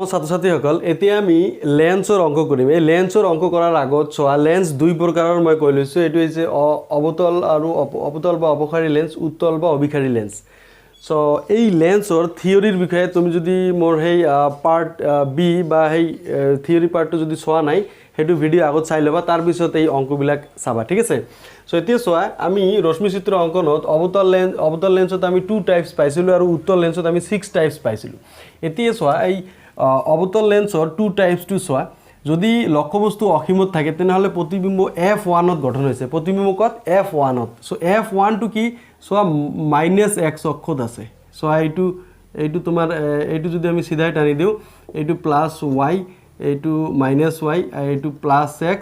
ছাত্ৰ ছাত্ৰীসকল এতিয়া আমি লেন্সৰ অংক কৰিম। এই লেন্সৰ অংক কৰাৰ আগত চোৱা লেন্স দুই প্ৰকাৰৰ মই কৈ লৈছোঁ। এইটো হৈছে অৱতল আৰু অৱতল বা অপসাৰী লেন্স, উত্তল বা অভিসাৰী লেন্স। সো এই লেন্সৰ থিয়ৰিৰ বিষয়ে তুমি যদি মোৰ সেই পাৰ্ট বি বা সেই থিয়ৰি পাৰ্টটো যদি চোৱা নাই সেইটো ভিডিঅ' আগত চাই ল'বা, তাৰপিছত এই অংকবিলাক চাবা, ঠিক আছে। সো এতিয়া চোৱা আমি ৰশ্মিচিত্ৰ অংকনত অৱতল লেন্সত আমি 2 টাইপছ পাইছিলোঁ আৰু উত্তল লেন্সত আমি 6 টাইপছ পাইছিলোঁ। এতিয়া চোৱা এই অৱতল লেন্সৰ 2 টাইপছটো চোৱা। যদি লক্ষ্যবস্তু অসীমত থাকে তেনেহ'লে প্ৰতিবিম্ব F1ত গঠন হৈছে। প্ৰতিবিম্ব ক'ত? F1ত। সো F1টো কি চোৱা -x অক্ষত আছে। চোৱা এইটো তোমাৰ এইটো যদি আমি চিধাই টানি দিওঁ এইটো +y, এইটো -y, এইটো +x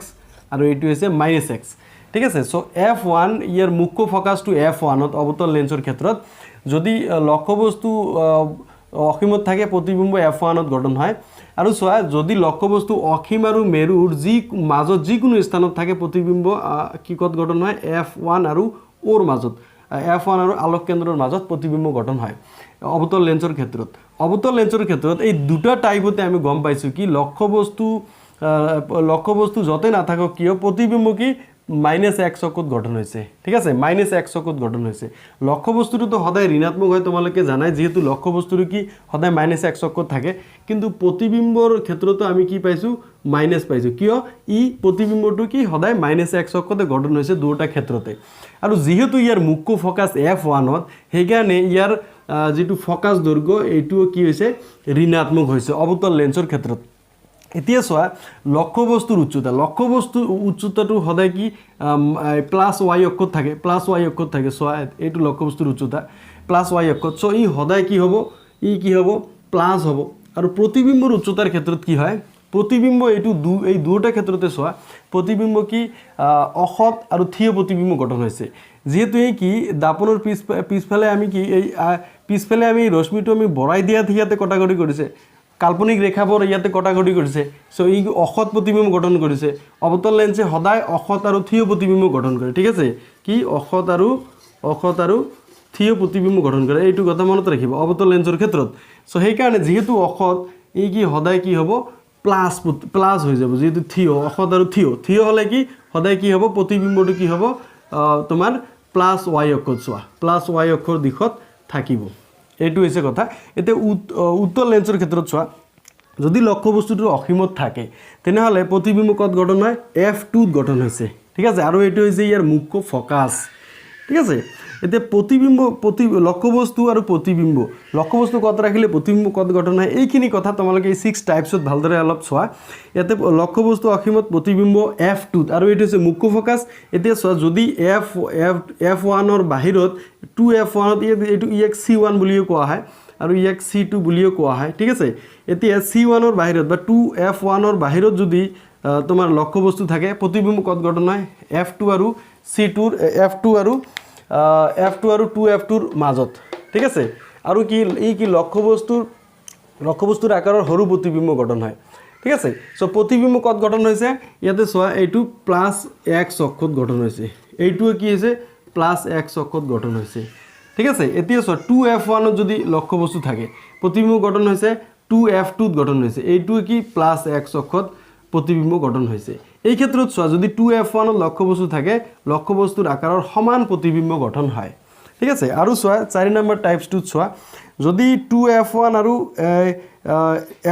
আৰু এইটো হৈছে -x, ঠিক আছে। সো F1 ইয়াৰ মুখ্য ফ'কাছটো F1ত অৱতল লেন্সৰ ক্ষেত্ৰত। যদি লক্ষ্যবস্তু অসীমত থাকে প্ৰতিবিম্ব F1ত গঠন হয়। আৰু চোৱা যদি লক্ষ্যবস্তু অসীম আৰু মেৰুৰ মাজত যিকোনো স্থানত থাকে প্ৰতিবিম্ব কি ক'ত গঠন হয়? F1 আৰু ওৰ মাজত, F1 আৰু আলোক কেন্দ্ৰৰ মাজত প্ৰতিবিম্ব গঠন হয় অৱতল লেন্সৰ ক্ষেত্ৰত। অৱতল লেন্সৰ ক্ষেত্ৰত এই দুটা টাইপতে আমি গম পাইছোঁ কি লক্ষ্যবস্তু য'তে নাথাকক কিয় প্ৰতিবিম্ব কি -x অক্ষত গঠন হৈছে, ঠিক আছে। -x অক্ষত গঠন হৈছে। লক্ষ্যবস্তুটো সদায় ঋণাত্মক হয়, তোমালোকে জানাই, যিহেতু লক্ষ্যবস্তুটো কি সদায় -x অক্ষত থাকে। কিন্তু প্ৰতিবিম্বৰ ক্ষেত্ৰতো আমি কি পাইছোঁ? মাইনাছ পাইছোঁ। কিয়? প্ৰতিবিম্বটো কি সদায় -x অক্ষতে গঠন হৈছে দুটা ক্ষেত্ৰতে। আৰু যিহেতু ইয়াৰ মুখ্য ফ'কাছ F1ত, সেইকাৰণে ইয়াৰ যিটো ফ'কাছ দৈৰ্ঘ্য এইটোও কি হৈছে? ঋণাত্মক হৈছে অৱতল লেন্সৰ ক্ষেত্ৰত। এতিয়া চোৱা লক্ষ্যবস্তুৰ উচ্চতাটো সদায় কি +y অক্ষত থাকে, +y অক্ষত থাকে। চোৱা এইটো লক্ষ্যবস্তুৰ উচ্চতা +y অক্ষত। সো ই সদায় কি হ'ব? কি হ'ব? প্লাছ হ'ব। আৰু প্ৰতিবিম্বৰ উচ্চতাৰ ক্ষেত্ৰত কি হয়? প্ৰতিবিম্ব এই দুটা ক্ষেত্ৰতে চোৱা প্ৰতিবিম্ব কি অসৎ আৰু থিয় প্ৰতিবিম্ব গঠন হৈছে। যিহেতু এই কি দাপনৰ পিছফালে আমি কি এই পিছফালে আমি ৰশ্মিটো আমি বৰাই দিয়া ইয়াতে কটাকটি কৰিছে, কাল্পনিক ৰেখাবোৰ ইয়াতে কটাকটি কৰিছে। সো ই অসৎ প্ৰতিবিম্ব গঠন কৰিছে। অৱতল লেন্সে সদায় অসৎ আৰু থিয় প্ৰতিবিম্ব গঠন কৰে, ঠিক আছে। কি অসৎ আৰু থিয় প্ৰতিবিম্ব গঠন কৰে, এইটো কথা মনত ৰাখিব অৱতল লেন্সৰ ক্ষেত্ৰত। সো সেইকাৰণে যিহেতু অসৎ কি সদায় কি হ'ব? প্লাছ হৈ যাব। যিহেতু থিয়, অসৎ আৰু থিয় হ'লে কি সদায় কি হ'ব? প্ৰতিবিম্বটো কি হ'ব? তোমাৰ +y অক্ষত চোৱা, +y অক্ষৰ দিশত থাকিব। এইটো হৈছে কথা। এতিয়া উত্তল লেন্সৰ ক্ষেত্ৰত চোৱা যদি লক্ষ্যবস্তুটো অসীমত থাকে তেনেহ'লে প্ৰতিবিম্ব ক'ত গঠন হয়? F2ত গঠন হৈছে, ঠিক আছে। আৰু এইটো হৈছে ইয়াৰ মুখ্য ফ'কাছ, ঠিক আছে। এতিয়া লক্ষ্যবস্তু আৰু লক্ষ্যবস্তু ক'ত ৰাখিলে প্ৰতিবিম্ব ক'ত গঠন হয়, এইখিনি কথা তোমালোকে এই 6 টাইপছত ভালদৰে অলপ চোৱা। ইয়াতে লক্ষ্যবস্তু অসীমত প্ৰতিবিম্ব F2ত, আৰু এইটো হৈছে মুখ্য ফ'কাছ। এতিয়া চোৱা যদি F1ৰ বাহিৰত 2F1ত এইটো ইয়াক C1 বুলিও কোৱা হয় আৰু ইয়াক C2 বুলিও কোৱা হয়, ঠিক আছে। এতিয়া C1ৰ বাহিৰত বা 2F1ৰ বাহিৰত যদি তোমাৰ লক্ষ্যবস্তু থাকে প্ৰতিবিম্ব ক'ত গঠন হয়? F2 আৰু 2F2ৰ মাজত, ঠিক আছে। আৰু কি লক্ষ্যবস্তুৰ আকাৰৰ সৰু প্ৰতিবিম্ব গঠন হয়, ঠিক আছে। সো প্ৰতিবিম্ব ক'ত গঠন হৈছে? ইয়াতে চোৱা এইটো +x অক্ষত গঠন হৈছে, এইটোও কি হৈছে? +x অক্ষত গঠন হৈছে, ঠিক আছে। এতিয়া চোৱা 2F1ত যদি লক্ষ্যবস্তু থাকে প্ৰতিবিম্ব গঠন হৈছে 2F2ত গঠন হৈছে, এইটোও কি +x অক্ষত প্ৰতিবিম্ব গঠন হৈছে। এই ক্ষেত্ৰত চোৱা যদি 2F1ত লক্ষ্যবস্তু থাকে লক্ষ্যবস্তুৰ আকাৰৰ সমান প্ৰতিবিম্ব গঠন হয়, ঠিক আছে। আৰু চোৱা 4 নম্বৰ টাইপছটোত চোৱা যদি 2F1 আৰু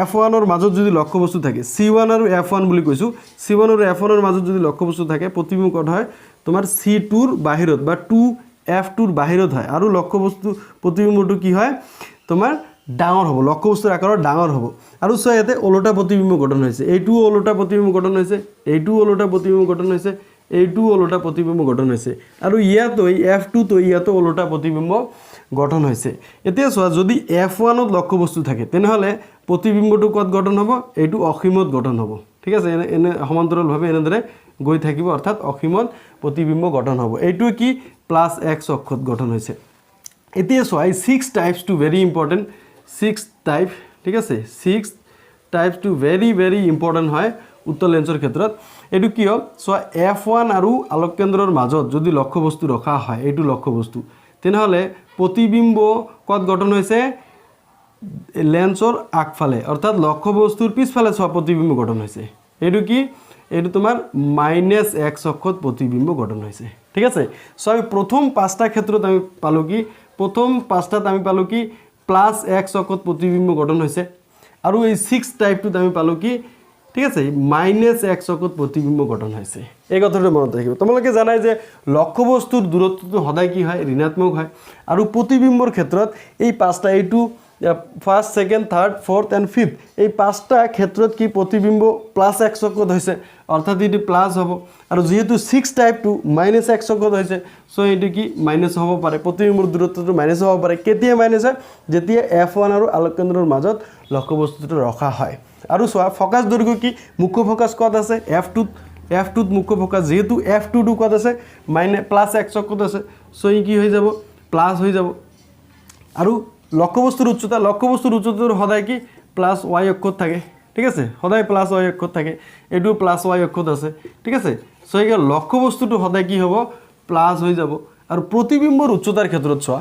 F1ৰ মাজত যদি লক্ষ্যবস্তু থাকে, C1 আৰু F1 বুলি কৈছোঁ, C1 আৰু F1ৰ মাজত যদি লক্ষ্যবস্তু থাকে প্ৰতিবিম্ব ক'ত হয়? তোমাৰ C2ৰ বাহিৰত বা 2F2ৰ বাহিৰত হয়। আৰু প্ৰতিবিম্বটো কি হয়? তোমাৰ ডাঙৰ হ'ব, লক্ষ্যবস্তুৰ আকাৰৰ ডাঙৰ হ'ব। আৰু চোৱা ইয়াতে ওলোটা প্ৰতিবিম্ব গঠন হৈছে, এইটোও ওলোটা প্ৰতিবিম্ব গঠন হৈছে, এইটোও ওলোটা প্ৰতিবিম্ব গঠন হৈছে, এইটোও ওলোটা প্ৰতিবিম্ব গঠন হৈছে। আৰু ইয়াতো ইয়াতো ওলোটা প্ৰতিবিম্ব গঠন হৈছে। এতিয়া চোৱা যদি F1ত লক্ষ্যবস্তু থাকে তেনেহ'লে প্ৰতিবিম্বটো ক'ত গঠন হ'ব? এইটো অসীমত গঠন হ'ব, ঠিক আছে। এনে সমান্তৰালভাৱে এনেদৰে গৈ থাকিব, অৰ্থাৎ অসীমত প্ৰতিবিম্ব গঠন হ'ব। এইটোৱে কি +x অক্ষত গঠন হৈছে। এতিয়া চোৱা এই 6 টাইপছটো ভেৰি ইম্পৰ্টেণ্ট, 6 টাইপ, ঠিক আছে। 6 টাইপছটো ভেৰি ইম্পৰ্টেণ্ট হয় উত্তল লেন্সৰ ক্ষেত্ৰত। এইটো কিয়? চোৱা F1 আৰু আলোক কেন্দ্ৰৰ মাজত যদি লক্ষ্যবস্তু ৰখা হয়, এইটো লক্ষ্যবস্তু, তেনেহ'লে প্ৰতিবিম্ব ক'ত গঠন হৈছে? লেন্সৰ আগফালে অৰ্থাৎ লক্ষ্য বস্তুৰ পিছফালে চোৱা প্ৰতিবিম্ব গঠন হৈছে এইটো কি এইটো তোমাৰ -x অক্ষত প্ৰতিবিম্ব গঠন হৈছে ঠিক আছে সো আমি প্ৰথম পাঁচটা ক্ষেত্ৰত আমি পালো কি প্ৰথম পাঁচটাত আমি পালো কি +x অক্ষত প্ৰতিবিম্ব গঠন হৈছে আৰু এই 6 টাইপটোত আমি পালো কি ঠিক আছে -x অক্ষত প্ৰতিবিম্ব গঠন হৈছে এই কথাটো মনত ৰাখিব তোমালোকে জানাই যে লক্ষ্য বস্তুৰ দূৰত্বটো সদায় কি হয় ঋণাত্মক হয় আৰু প্ৰতিবিম্বৰ ক্ষেত্ৰত এই পাঁচটা এইটো first second third fourth and fifth এই পাঁচটা ক্ষেত্ৰত কি প্ৰতিবিম্ব +x অক্ষত হৈছে অৰ্থাৎ এটো প্লাস হ'ব আৰু যেহেতু 6 টাইপটো -x অক্ষত হৈছে সো এটো কি মাইনাস হ'ব পাৰে প্ৰতিবিম্বৰ দূৰত্বটো মাইনাস হ'ব পাৰে কেতিয়া মাইনাস হয় যেতিয়া f1 আৰু আলোককেন্দ্ৰৰ মাজত লক্ষ্য বস্তুটো ৰখা হয় আৰু সোৱা ফোকাস দৈৰ্ঘ্য কি মুখ্য ফোকাস কত আছে f2 মুখ্য ফোকাস যেহেতু f2 টো কত আছে +x অক্ষত আছে সো ই কি হৈ যাব প্লাস হৈ যাব আৰু লক্ষ্য বস্তুৰ উচ্চতাৰ সদায় কি +y অক্ষত থাকে ঠিক আছে সদায় +y অক্ষত থাকে এটো +y অক্ষত আছে ঠিক আছে সো এই লক্ষ্য বস্তুটো সদায় কি হ'ব প্লাস হৈ যাব আৰু প্ৰতিবিম্বৰ উচ্চতাৰ ক্ষেত্ৰত চোৱা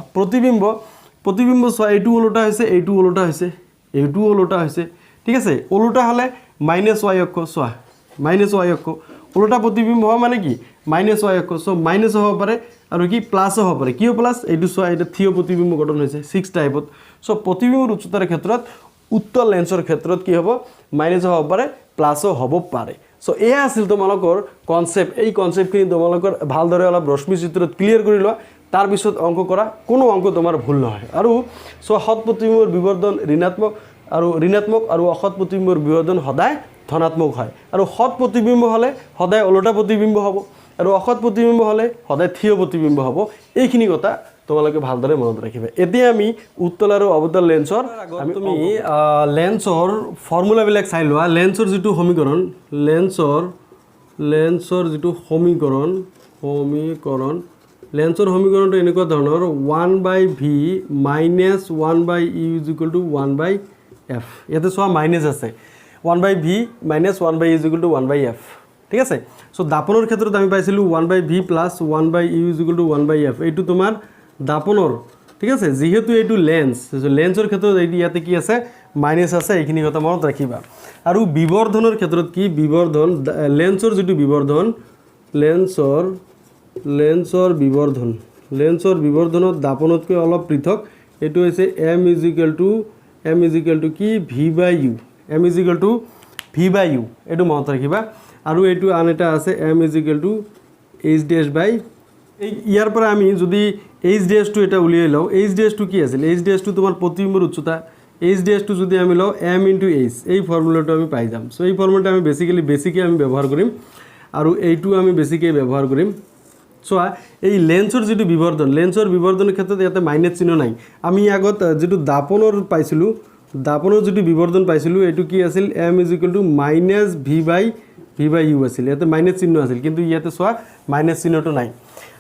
প্ৰতিবিম্ব চোৱা এইটো ওলোটা হৈছে এইটো ওলোটা হৈছে এইটো ওলোটা হৈছে ঠিক আছে ওলোটা হলে -y অক্ষ চোৱা -y অক্ষ ওলোটা প্ৰতিবিম্ব হয় মানে কি -y অক্ষ সো মাইনাস হ'ব পাৰে আৰু কি প্লাস হ'ব পাৰে কিয় প্লাস এইটো চোৱা এটা থিয় প্ৰতিবিম্ব গঠন হৈছে 6 টাইপত সো প্ৰতিবিম্বৰ উচ্চতাৰ ক্ষেত্ৰত উত্তল লেন্সৰ ক্ষেত্ৰত কি হ'ব মাইনাস হ'ব পাৰে প্লাসও হ'ব পাৰে সো এয়া আছিল তোমালোকৰ কনসেপ্ট এই কনসেপ্টখিনি তোমালোকৰ ভালদৰে অলপ ৰশ্মি চিত্ৰত ক্লিয়াৰ কৰি লোৱা তাৰ পিছত অংক কৰা কোনো অংক তোমাৰ ভুল নহয় আৰু সো সৎ প্ৰতিবিম্বৰ বিবৰ্ধন ঋণাত্মক আৰু অসৎ প্ৰতিবিম্বৰ বিবৰ্ধন সদায় ধনাত্মক হয় আৰু সৎ প্ৰতিবিম্ব হলে সদায় ওলোটা প্ৰতিবিম্ব হ'ব আৰু অসৎ প্ৰতিবিম্ব হলে সদায় থিয় প্ৰতিবিম্ব হ'ব এইখিনি কথা তোমালোকে ভালদৰে মনত ৰাখিবা এতিয়া আমি উত্তল আৰু অৱতল লেন্সৰ তুমি লেন্সৰ ফৰ্মুলা বিলাক চাই লোৱা লেন্সৰ যেটো সমীকৰণ লেন্সৰ যেটো সমীকৰণ লেন্সৰ সমীকৰণটো এনেকুৱা ধৰণৰ 1/v - 1/u = 1/f ইয়াতে চোৱা মাইনাস আছে 1/v - 1/u = 1/f ঠিক আছে সো দাপনৰ ক্ষেত্ৰত আমি পাইছিলো 1/v + 1/u = 1/f এইটো তোমাৰ দাপনৰ ঠিক আছে যেহেতু এইটো লেন্সৰ ক্ষেত্ৰত এই ইয়াতে কি আছে মাইনাস আছে এইখিনি কথা মনত ৰাখিবা আৰু বিবৰ্ধনৰ ক্ষেত্ৰত কি বিবৰ্ধন লেন্সৰ যেটো বিবৰ্ধন লেন্সৰ বিবৰ্ধনত দাপনতকৈ অলপ পৃথক এটো হৈছে m কি v/u এটো মনত ৰাখিবা আৰু এটো আন এটা আছে m h' ইয়াৰ পৰা আমি যদি h' টো এটা উলিয়াই লও h' টো কি আছিল h' টো তোমাৰ প্ৰতিবিম্বৰ উচ্চতা h' টো যদি আমি লও m * h এই ফৰ্মুলাটো আমি পাই যাম সো এই ফৰ্মুলাটো আমি বেসিকে আমি ব্যৱহাৰ কৰিম আৰু এইটো আমি বেসিকে ব্যৱহাৰ কৰিম চোৱা এই লেন্সৰ যেটো বিবৰ্ধনৰ ক্ষেত্ৰত ইয়াতে মাইনাস চিহ্ন নাই আমি আগত যেটো দাপনৰ পাইছিলো দাপনৰ যেটো বিবৰ্ধন পাইছিলো এটো কি আছিল m = -v/u আছিল ইয়াতে মাইনাস চিহ্ন আছিল কিন্তু ইয়াতে চোৱা মাইনাস চিহ্নটো নাই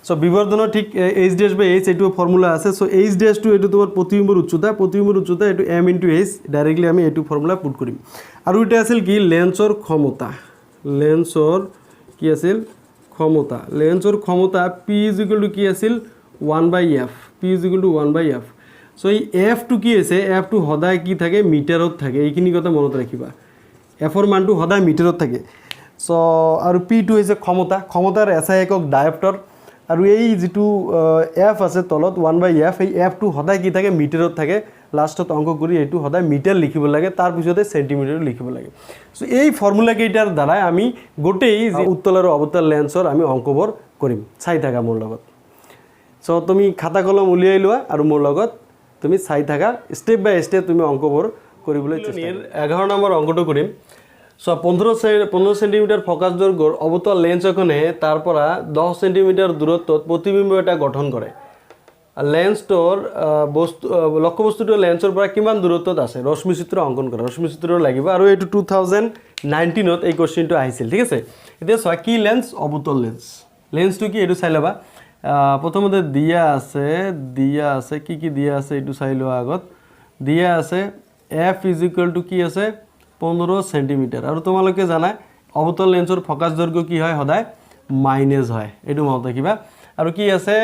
সো বিবৰ্ধনৰ ঠিক h'/h এইটো ফৰ্মুলা আছে সো h' টো এটো তোমাৰ প্ৰতিবিম্বৰ উচ্চতা এটো m * h ডাইৰেক্টলি আমি এটো ফৰ্মুলা পুট কৰিম আৰু এটা আছিল কি লেন্সৰ ক্ষমতা লেন্সৰ ক্ষমতা p = কি আছিল 1/f সো এই f টো কি আছে f টো সদায় কি থাকে মিটাৰত থাকে এইখিনি কথা মনত ৰাখিবা f ৰ মানটো সদায় মিটাৰত থাকে সো আৰু p টো হৈছে ক্ষমতাৰ SI একক ডায়োপ্টাৰ আৰু এই যেটো f আছে তলত 1/f এই f টো সদায় কি থাকে মিটাৰত থাকে লাষ্টত অংক কৰি এটো সদায় মিটাৰ লিখিব লাগে তাৰ পিছতে সেন্টিমিটাৰ লিখিব লাগে সো এই ফৰ্মুলা কেইটাৰ দ্বাৰা আমি গোটেই উত্তল আৰু অৱতল লেন্সৰ আমি অংকবোৰ কৰিম চাই থাকা মোৰ লগত সো তুমি খাতা কলম উলিয়াই লোৱা আৰু মোৰ লগত তুমি চাই থাকা স্টেপ বাই স্টেপ তুমি অংকবোৰ কৰিবলৈ চেষ্টা কৰা 11 নম্বৰ অংকটো কৰিম সো 15 সেন্টিমিটাৰ ফোকাস দৈৰ্ঘ্যৰ অবতল লেন্স এখনে তাৰ পৰা 10 সেন্টিমিটাৰ দূৰত্বত প্ৰতিবিম্ব এটা গঠন কৰে লেন্সটোৰ লক্ষ্য বস্তুটো লেন্সৰ পৰা কিমান দূৰত্বত আছে ৰশ্মি চিত্ৰ অঙ্কন কৰা ৰশ্মি চিত্ৰ লাগিব আৰু এইটো 2019ত এই কোশ্চেনটো আহিছিল ঠিক আছে এতিয়া চোৱা কি অবতল লেন্সটো কি এটো চাই লবা প্ৰথমতে দিয়া আছে কি দিয়া আছে এটো চাই লোৱা আগত দিয়া আছে f = কি আছে 15 সেন্টিমিটাৰ আৰু তোমালোকে জানা অবতল লেন্সৰ ফোকাস দৈৰ্ঘ্য কি হয় সদায় মাইনাস হয় এটো মনত ৰাখিবা আৰু কি আছে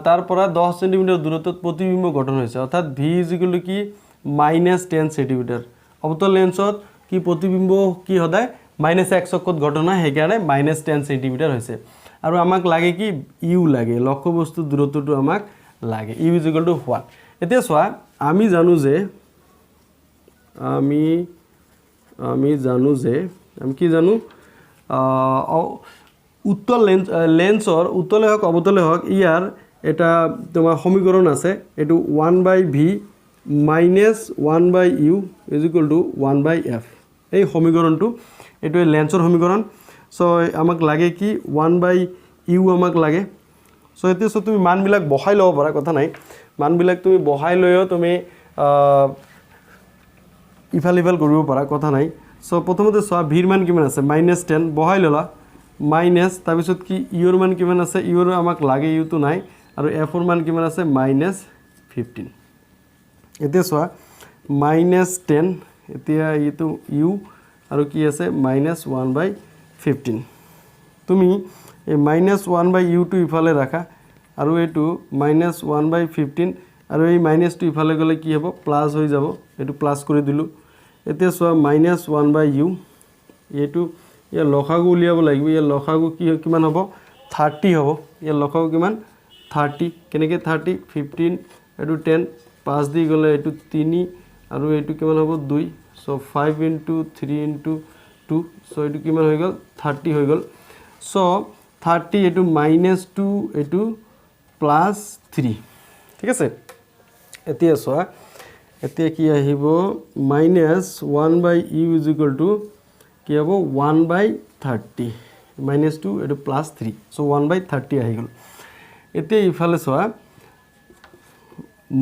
তাৰ পৰা 10 সেন্টিমিটাৰ দূৰত্বত প্ৰতিবিম্ব গঠন হৈছে অৰ্থাৎ v = কি -10 সেন্টিমিটাৰ অবতল লেন্সত কি প্ৰতিবিম্ব কি সদায় -1 অক্ষত ঘটন হয় সেইকাৰণে -10 সেন্টিমিটাৰ হৈছে আৰু আমাক লাগে কি ইউ লাগে লক্ষ্যবস্তু দূৰত্বটো আমাক লাগে ইউ = 1 এতিয়া চোৱা আমি জানো যে আমি কি জানো উত্তল লেন্সৰ উত্তলে হওক অবতলে হওক ইয়াৰ এটা তোমাৰ সমীকৰণ আছে এটো 1/v - 1/u = 1/f এই সমীকৰণটো এটো লেন্সৰ সমীকৰণ সো আমাক লাগে কি 1/u আমাক লাগে সো এতে সো তুমি মানবিলাক বহাই লব পাৰা কথা নাই মানবিলাক তুমি বহাই লয়ও তুমি ইফাল কৰিব পাৰা কথা নাই সো প্ৰথমতে চোৱা v ৰ মান কিমান আছে -10 বহাই ললা মাইনাস তাৰপিছত কি ইউৰ মান কিমান আছে ইউৰ আমাক লাগে ইউ তো নাই আৰু এফ ৰ মান কিমান আছে -15 এতিয়া চোৱা -10 এতিয়া ইটো ইউ আৰু কি আছে -1/15 তুমি এই -1/u টো ইফালে ৰাখা আৰু এটো -1/15 আৰু এই মাইনাসটো ইফালে গলে কি হ'ব প্লাস হৈ যাব এটো প্লাস কৰি দিলু এতিয়া চোৱা -1/u এটো ইয়াৰ লসাগু উলিয়াব লাগিব ইয়াৰ লসাগু কি কিমান হ'ব 30 হ'ব ইয়াৰ লসাগু কিমান 30 কেনেকে 30 15 এটো 10 5 দি গলে এটো 3 আৰু এটো কিমান হ'ব 2 সো 5 * 3 * 2 সো এটো কিমান হৈ গল 30 হৈ গল সো 30 এটো -2 এটো +3 ঠিক আছে এতিয়া চোৱা এতিয়া কি আহিব -1/u = কি হ'ব 1/30 -2 এটো +3 সো 1/30 আহি গল এতিয়া ইফালে চোৱা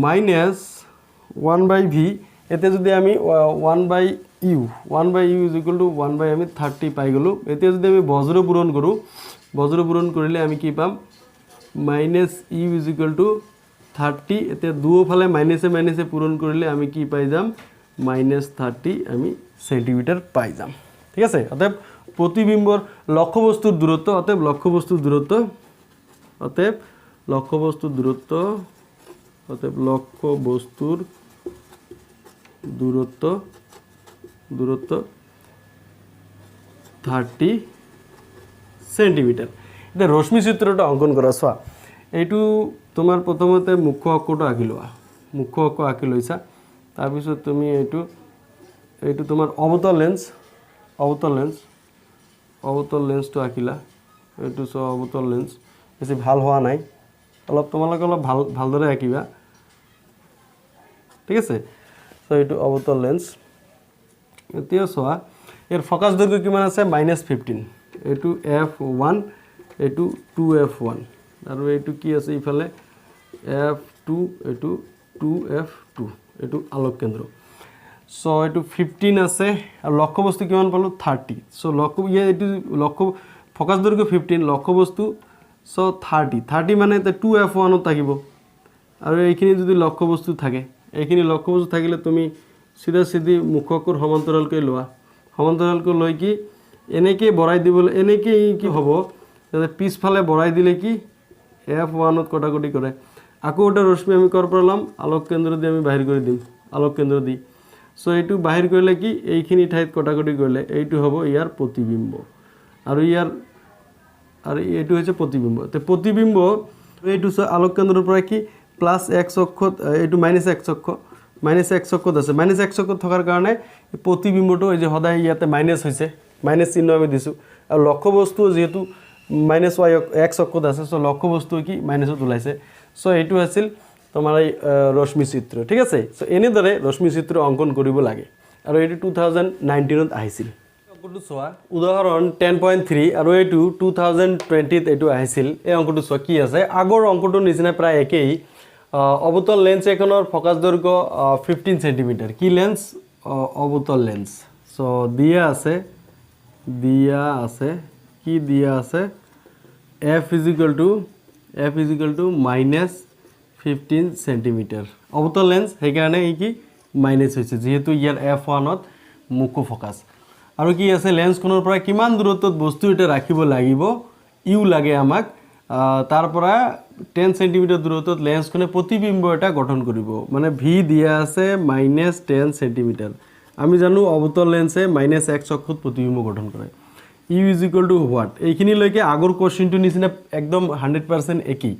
-1/v এতিয়া যদি আমি 1/u = 1/ আমি 30 পাই গলো এতিয়া যদি আমি বজ্ৰ পূৰণ কৰিলে আমি কি পাম -u = 30 এতিয়া দুফালে মাইনাসে পূৰণ কৰিলে আমি কি পাই যাম -30 আমি সেন্টিমিটার পাই যাম ঠিক আছে অতএব প্রতিবিম্বর লক্ষ্যবস্তুর দূরত্ব অতএব লক্ষ্যবস্তুর দূরত্ব 30 সেন্টিমিটার এটা রশ্মি চিত্রটা অঙ্কন করা চোৱা এইটো তোমাৰ প্ৰথমতে মুখ্য অক্ষটো আঁকি লোৱা মুখ্য অক্ষ আঁকি লৈছা তাৰপিছত তুমি এইটো তোমাৰ অবতল লেন্সটো আঁকিলা এইটো সো অবতল লেন্স বেছি ভাল হোৱা নাই অলপ তোমালোকে অলপ ভালদৰে আঁকিবা ঠিক আছে সো এইটো অবতল লেন্স এতিয়া চোৱা এৰ ফোকাস দৈৰ্ঘ্য কিমান আছে -15 এইটো f1 এইটো 2f1 আৰু এইটো কি আছে ইফালে f2 এইটো 2f2 এইটো আলোক কেন্দ্ৰ সো এইটো 15 আছে আৰু লক্ষ্যবস্তু কিমান পালো 30 সো এইটো লক্ষ্য ফোকাস দৈৰ্ঘ্য 15 লক্ষ্যবস্তু সো 30 মানে 2f1 ত থাকিব আৰু এইখিনি যদি লক্ষ্যবস্তু থাকে এইখিনি লক্ষ্যবস্তু থাকিলে তুমি সিধা মুখ্য অক্ষৰ সমান্তৰালকৈ লোৱা সমান্তৰালকৈ লৈ কি এনেকে বঢ়াই দিবলৈ এনেকে কি হ'ব যাতে পিছফালে বঢ়াই দিলে কি f1 ত কটাকটি কৰে আকৌ এটা ৰশ্মি আমি কৰ পৰা লম আলোক কেন্দ্ৰ দি আমি বাহিৰ কৰি দিম আলোক কেন্দ্ৰ দি সো এইটো বাহিৰ কৰিলে কি এইখিনি ঠাইত কটাকটি কৰিলে এইটো হ'ব ইয়াৰ প্ৰতিবিম্ব আৰু এইটো হৈছে প্ৰতিবিম্ব তে প্ৰতিবিম্ব এইটো আলোক কেন্দ্ৰৰ পৰা কি +x অক্ষত এইটো -x অক্ষ -x অক্ষত আছে -x অক্ষত থকাৰ কাৰণে প্ৰতিবিম্বটো এই যে সদায় ইয়াতে মাইনাস হৈছে মাইনাস চিহ্ন আমি দিছো আৰু লক্ষ্যবস্তু যেহেতু -x অক্ষত আছে সো লক্ষ্যবস্তু কি মাইনাসত ওলাইছে সো এইটো আছিল তোমাৰ এই ৰশ্মি চিত্ৰ ঠিক আছে সো এনেদৰে ৰশ্মি চিত্ৰ অঙ্কন কৰিব লাগে আৰু এইটো 2019 ত আহিছিল অঙ্কটো চোৱা উদাহৰণ 10.3 আৰু এইটো 2020 ত এইটো আহিছিল এই অঙ্কটো চোৱা কি আছে আগৰ অঙ্কটোৰ নিচিনা প্ৰায় একেই অবতল লেন্স এখনৰ ফোকাস দৈৰ্ঘ্য 15 সেন্টিমিটার কি লেন্স অবতল লেন্স সো দিয়া আছে কি দিয়া আছে f -15 সেন্টিমিটার অবতল লেন্স সেইকাৰণে এই কি মাইনাস হৈছে যেহেতু ইয়াৰ f1 ত মুখ্য ফোকাস আৰু কি আছে লেন্সখনৰ পৰা কিমান দূৰত্বত বস্তু এটা ৰাখিব লাগিব ইউ লাগে আমাক তাৰ পৰা 10 সেন্টিমিটাৰ দূৰত্বত লেন্সখনে প্ৰতিবিম্ব এটা গঠন কৰিব মানে ভি দিয়া আছে -10 সেন্টিমিটাৰ আমি জানো অৱতল লেন্সে -x অক্ষত প্ৰতিবিম্ব গঠন কৰে u = হোৱাট এইখিনিলৈকে আগৰ কোশ্চেনটো নিচিনা একদম 100% একেই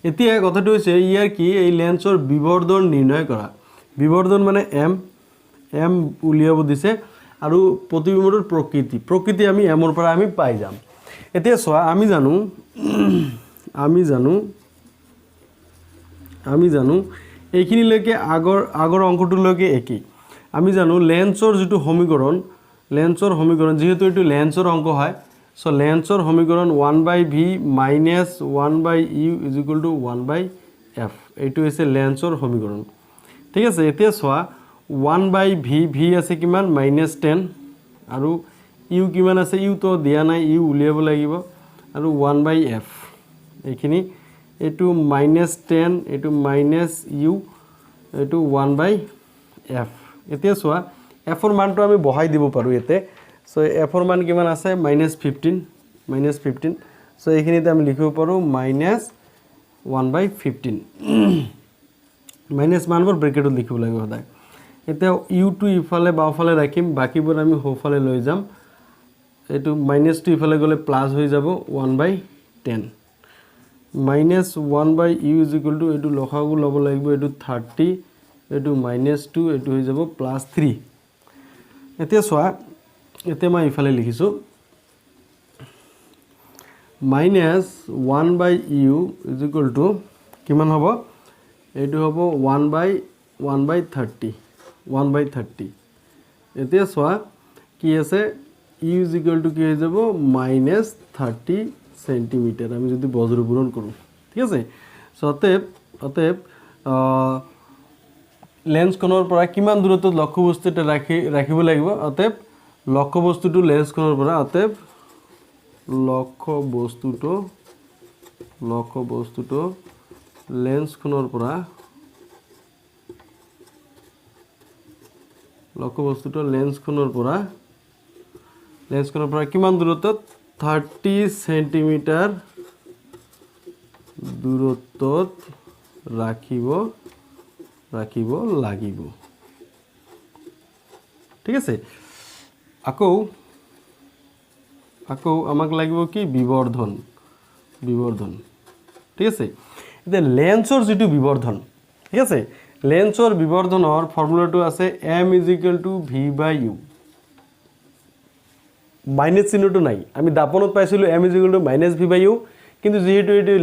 এতিয়া কথাটো হৈছে ইয়াৰ কি এই লেন্সৰ বিবৰ্ধন নিৰ্ণয় কৰা বিবৰ্ধন মানে m উলিয়াব দিছে আৰু প্ৰতিবিম্বৰ প্ৰকৃতি আমি m ৰ পৰা আমি পাই যাম এতিয়া চোৱা আমি জানো এইখিনিলৈকে আগৰ অংকটোলৈকে একেই আমি জানো লেন্সৰ যেটো সমীকৰণ যেহেতু এটো লেন্সৰ অংক হয় সো লেন্সৰ সমীকৰণ 1/v - 1/u = 1/f এইটো হৈছে লেন্সৰ সমীকৰণ ঠিক আছে এতিয়া চোৱা 1/v v আছে কিমান -10 আৰু u কিমান আছে u তো দিয়া নাই u উলিয়াব লাগিব আৰু 1/f এইখিনি এটো -10 এটো -u এটো 1/f এতিয়া চোৱা f ৰ মানটো আমি বহাই দিব পাৰো এতে সো f ৰ মান কিমান আছে -15 সো এইখিনিতে আমি লিখিব পাৰো -1/15 মাইনাস মানবোৰ ব্ৰেকেটত লিখিব লাগিব সদায় এতিয়া u টো ইফালে বাওফালে ৰাখিম বাকিবোৰ আমি হোফালে লৈ যাম এটো মাইনাস টো ইফালে গলে প্লাস হৈ যাব 1/10 -1/u = এটো লসাগু লব লাগিব এটো 30 এটো -2 এটো হৈ যাব +3 এতিয়া চোৱা এতিয়া মই ইফালে লিখিছো -1/u = কিমান হ'ব এটো হ'ব 1/30 এতিয়া চোৱা কি আছে u = কি হৈ যাব -30 সেন্টিমিটাৰ আমি যদি বজ্ৰপূৰণ কৰব ঠিক আছে সো অতএব লেন্স কোণৰ পৰা কিমান দূৰত্বত লক্ষ্যবস্তু এটা ৰাখিব লাগিব অতএব লক্ষ্যবস্তুটো লেন্স কোণৰ পৰা অতএব লক্ষ্যবস্তুটো লেন্স কোণৰ পৰা কিমান দূৰত্বত 30 সেন্টিমিটাৰ দূৰত্বত ৰাখিব লাগিব ঠিক আছে আকৌ আমাক লাগিব কি বিবৰ্ধন ঠিক আছে এতিয়া লেন্সৰ যেটো বিবৰ্ধন ঠিক আছে লেন্সৰ বিবৰ্ধনৰ ফৰ্মুলাটো আছে m = v/u মাইনাস চিহ্নটো নাই আমি দাপনত পাইছিলো m = -v/u কিন্তু যেহেতু এটো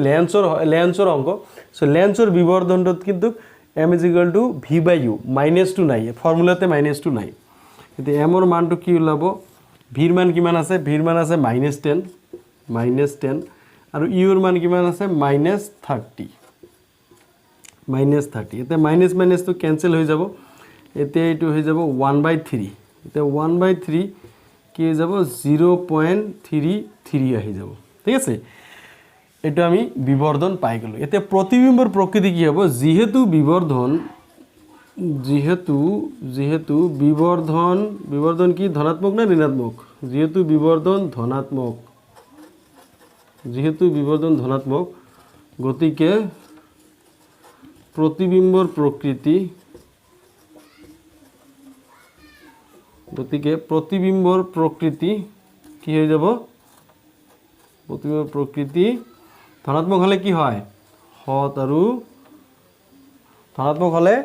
লেন্সৰ অংক সো লেন্সৰ বিবৰ্ধনটোত কিন্তু m = v/u -2 নাই ফৰ্মুলাতে -2 নাই এতিয়া m ৰ মানটো কি ওলাব v ৰ মান কিমান আছে v ৰ মান আছে -10 আৰু u ৰ মান কিমান আছে -30 এতিয়া মাইনাস তো ক্যান্সেল হৈ যাব এতিয়া এটো হৈ যাব 1/3 এতিয়া 1/3 কি হৈ যাব 0.33 আহি যাব ঠিক আছে এটা আমি বিবর্ধন পাই গলো এতিয়া প্রতিবিম্বর প্রকৃতি কি হবে যেহেতু বিবর্ধন কি ধনাত্মক না ঋণাত্মক যেহেতু বিবর্ধন ধনাত্মক গতিকে প্রতিবিম্বর প্রকৃতি কি হয়ে যাব প্রতিবিম্বর প্রকৃতি ধনাত্মক হলে কি হয় হত আৰু ধনাত্মক হলে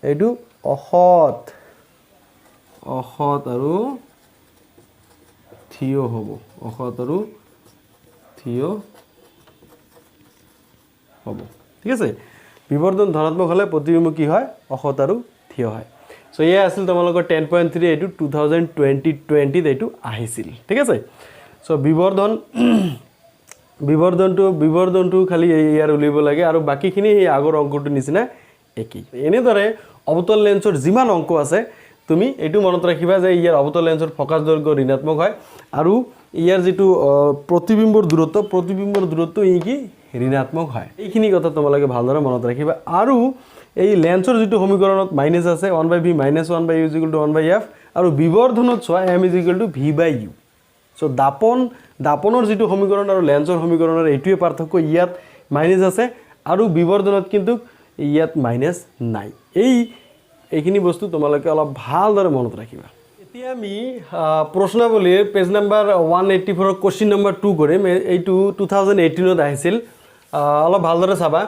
এইটো অহত আৰু থিয় হ'ব ঠিক আছে বিবৰ্ধন ধনাত্মক হলে প্ৰতিবিম্ব কি হয় অহত আৰু থিয় হয় সো এয়া আছিল তোমালোকৰ 10.3 এইটো 2020 এইটো আহিছিল ঠিক আছে সো বিবৰ্ধনটো খালি ইয়াৰ উলিব লাগে আৰু বাকিখিনি এই আগৰ অংকটো নিচিনা একেই এনেদৰে অৱতল লেন্সৰ যিমান অংক আছে তুমি এটো মনত ৰাখিবা যে ইয়াৰ অৱতল লেন্সৰ ফোকাস দৈৰ্ঘ্য ঋণাত্মক হয় আৰু ইয়াৰ যেটো প্ৰতিবিম্বৰ দূৰত্ব ই কি ঋণাত্মক হয় এইখিনি কথা তোমালোকে ভালদৰে মনত ৰাখিবা আৰু এই লেন্সৰ যেটো সমীকৰণত মাইনাস আছে 1/v - 1/u = 1/f আৰু বিবৰ্ধনত চোৱা m = v/u সো দাপনৰ যিটো সমীকৰণ আৰু লেন্সৰ সমীকৰণৰ এইটোৱে পাৰ্থক্য ইয়াত মাইনাছ আছে আৰু বিবৰ্ধনত কিন্তু ইয়াত মাইনাছ নাই এইখিনি বস্তু তোমালোকে অলপ ভালদৰে মনত ৰাখিবা এতিয়া আমি প্ৰশ্নাৱলীৰ পেজ নাম্বাৰ 184 কোৱেশ্চন নাম্বাৰ 2 কৰিম এইটো 2018 ত আহিছিল অলপ ভালদৰে চাবা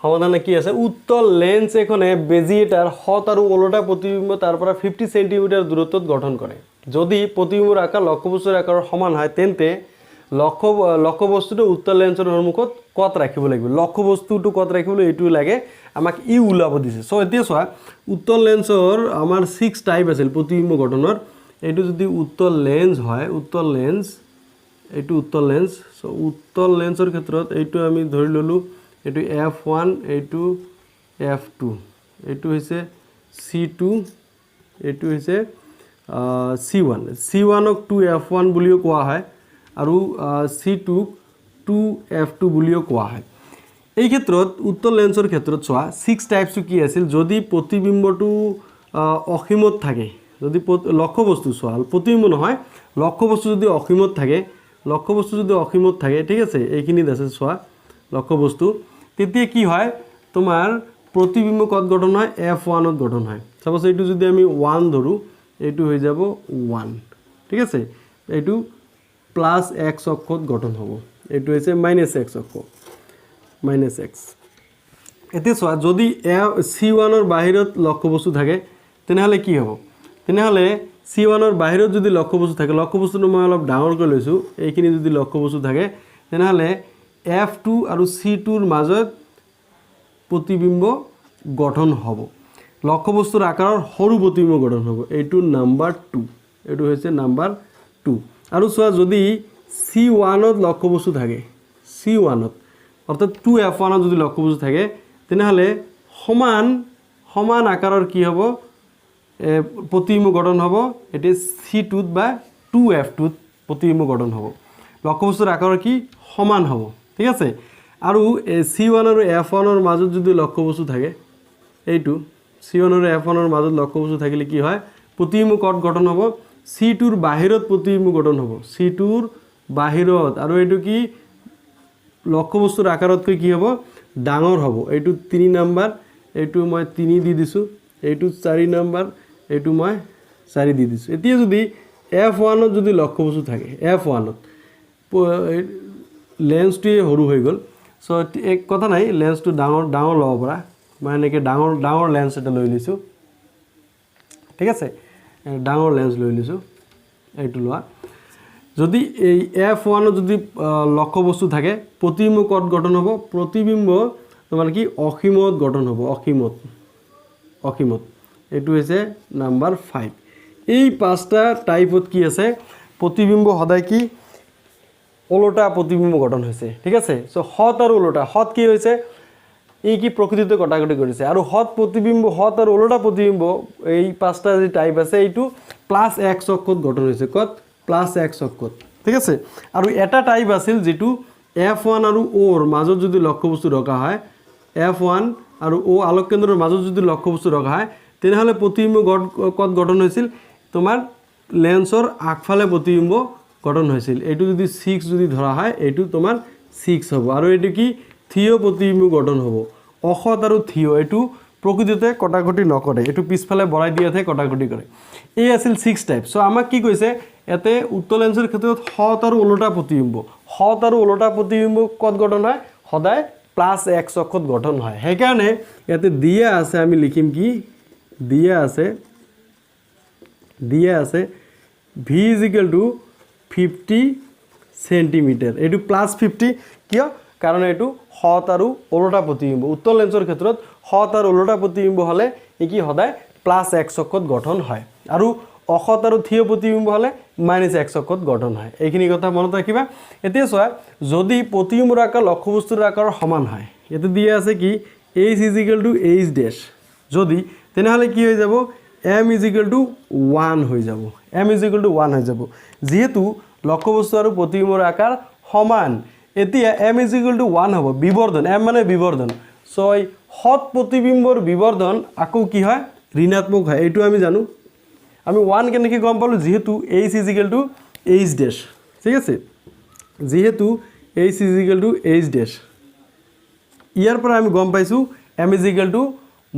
সমাধানে কি আছে উত্তল লেন্স এখনে বেজি এটাৰ হত আৰু ওলটা প্ৰতিবিম্ব তাৰ পৰা 50 সেন্টিমিটাৰ দূৰত্বত গঠন কৰে যদি প্ৰতিবিম্বৰ আকাৰ লক্ষ্যবস্তুৰ আকাৰৰ সমান হয় তেন্তে লক্ষ্যবস্তুটো উত্তল লেন্সৰ সন্মুখত কত ৰাখিব লাগিব লক্ষ্যবস্তুটো কত ৰাখিবলৈ এইটো লাগে আমাক ই উলাব দিছে সো এতিয়া চোৱা উত্তল লেন্সৰ আমাৰ 6 টাইপ আছিল প্ৰতিবিম্ব গঠনৰ এইটো যদি উত্তল লেন্স হয় উত্তল লেন্স এইটো উত্তল লেন্স সো উত্তল লেন্সৰ ক্ষেত্ৰত এইটো আমি ধৰি ললো এইটো f1 এইটো f2 এইটো হৈছে c2 এইটো হৈছে c1 c1 ক 2f1 বুলিও কোৱা হয় আৰু c2 2f2 বুলিও কোৱা হয় এই ক্ষেত্ৰত উত্তল লেন্সৰ ক্ষেত্ৰত চোৱা 6 টাইপস কি আছিল যদি প্ৰতিবিম্বটো অসীমত থাকে যদি লক্ষ্যবস্তু চোৱা প্ৰতিবিম্ব নহয় লক্ষ্যবস্তু যদি অসীমত থাকে ঠিক আছে এইখিনি আছে চোৱা লক্ষ্যবস্তু তেতিয়া কি হয় তোমাৰ প্ৰতিবিম্ব কত গঠন হয় f1 ত গঠন হয় সাপোজ এইটো যদি আমি 1 ধৰু এইটো হৈ যাব 1 ঠিক আছে এইটো প্লাস x অক্ষত গঠন হ'ব এইটো হৈছে -x অক্ষ -x এতিয়া চোৱা যদি c1 ৰ বাহিৰত লক্ষ্যবস্তু থাকে তেনেহলে কি হ'ব তেনেহলে c1 ৰ বাহিৰত যদি লক্ষ্যবস্তু থাকে লক্ষ্যবস্তুটো মই অলপ ডাঙৰ কৰি লৈছো এইখিনি যদি লক্ষ্যবস্তু থাকে তেনেহলে f2 আৰু c2 ৰ মাজত প্ৰতিবিম্ব গঠন হ'ব লক্ষ্যবস্তুৰ আকাৰৰ সৰু প্ৰতিবিম্ব গঠন হ'ব এইটো নাম্বাৰ 2 এইটো হৈছে নাম্বাৰ 2 আৰু চোৱা যদি c1 ত লক্ষ্যবস্তু থাকে c1 ত অৰ্থাৎ 2f1 ত যদি লক্ষ্যবস্তু থাকে তেনেহলে সমান আকাৰৰ কি হ'ব প্ৰতিবিম্ব গঠন হ'ব এটি c2 ত বা 2f2 ত প্ৰতিবিম্ব গঠন হ'ব লক্ষ্যবস্তুৰ আকাৰৰ কি সমান হ'ব ঠিক আছে আৰু c1 আৰু f1 ৰ মাজত যদি লক্ষ্যবস্তু থাকে এইটো c1 আৰু f1 ৰ মাজত লক্ষ্যবস্তু থাকিলে কি হয় প্ৰতিবিম্ব কত গঠন হ'ব c2 ৰ বাহিৰত প্ৰতিবিম্ব গঠন হ'ব c2 ৰ বাহিৰত আৰু এইটো কি লক্ষ্যবস্তুৰ আকাৰতকৈ কি হ'ব ডাঙৰ হ'ব এইটো 3 নম্বৰ এইটো মই 3 দি দিছো এইটো 4 নম্বৰ এইটো মই 4 দি দিছো এতিয়া যদি f1 ত যদি লক্ষ্যবস্তু থাকে f1 ত লেন্সটো সৰু হৈ গল সো এক কথা নাই লেন্সটো ডাঙৰ লব পৰা মানে কি ডাঙৰ লেন্স এটা লৈ লিছো ঠিক আছে ডাঙৰ লেন্স লৈ লিছো এইটো লোৱা যদি এই f1 ত যদি লক্ষ্যবস্তু থাকে প্ৰতিবিম্ব কত গঠন হ'ব প্ৰতিবিম্ব তোমাৰ কি অসীমত গঠন হ'ব অসীমত এইটো হৈছে নাম্বাৰ 5 এই পাঁচটা টাইপত কি আছে প্ৰতিবিম্ব সদায় কি ওলটা প্ৰতিবিম্ব গঠন হৈছে ঠিক আছে সো হত আৰু ওলটা হত কি হৈছে এই কি প্ৰকৃতিতে কটাকটি কৰিছে আৰু হত আৰু ওলটা প্ৰতিবিম্ব এই পাঁচটা যে টাইপ আছে এইটো +x অক্ষত গঠন হৈছে কত +x অক্ষত ঠিক আছে আৰু এটা টাইপ আছিল যেটো f1 আৰু o ৰ মাজত যদি লক্ষ্যবস্তু ৰখা হয় f1 আৰু o আলোক কেন্দ্ৰৰ মাজত যদি লক্ষ্যবস্তু ৰখা হয় তেনেহলে প্ৰতিবিম্ব কত গঠন হৈছিল তোমাৰ লেন্সৰ আগফালে প্ৰতিবিম্ব গঠন হৈছিল এইটো যদি 6 যদি ধৰা হয় এইটো তোমাৰ 6 হ'ব আৰু এইটো কি থিয় প্ৰতিবিম্ব গঠন হ'ব অখত আৰু থিয় এইটো প্ৰকৃতিতে কটাকটি নকৰে এইটো পিছফালে বৰাই দিয়াতে কটাকটি কৰে এই আছিল 6 টাইপ সো আমাক কি কৈছে এতে উত্তল লেন্সৰ ক্ষেত্ৰত হত আৰু ওলটা প্ৰতিবিম্ব কত গঠন হয় সদায় +x অক্ষত গঠন হয় হেকাৰণে এতে দিয়া আছে আমি লিখিম কি দিয়া আছে v = 50 সেন্টিমিটার এইটো +50 কিয় কাৰণ এইটো হত আৰু ওলটা প্ৰতিবিম্ব উত্তল লেন্সৰ ক্ষেত্ৰত হত আৰু ওলটা প্ৰতিবিম্ব হলে কি সদায় +x অক্ষত গঠন হয় আৰু অখত আৰু থিয় প্ৰতিবিম্ব হলে -x অক্ষত গঠন হয় এইখিনি কথা মনত ৰাখিবা এতিয়া চোৱা যদি প্ৰতিবিম্বৰ আকাৰ লক্ষ্যবস্তুৰ আকাৰৰ সমান হয় এতে দিয়া আছে কি h = h' যদি তেনেহলে কি হৈ যাব m = 1 হৈ যাব যেহেতু লক্ষ্যবস্তু আৰু প্ৰতিবিম্বৰ আকাৰ সমান এতিয়া m = 1 হ'ব বিবৰ্ধন m মানে বিবৰ্ধন সো হত প্ৰতিবিম্বৰ বিবৰ্ধন আকৌ কি হয় ঋণাত্মক হয় এইটো আমি জানো আমি 1 কেনেকৈ গম পালো যেহেতু h = h' ঠিক আছে যেহেতু h equal to h dash ইয়াৰ পৰা আমি গম পাইছোঁ m equal to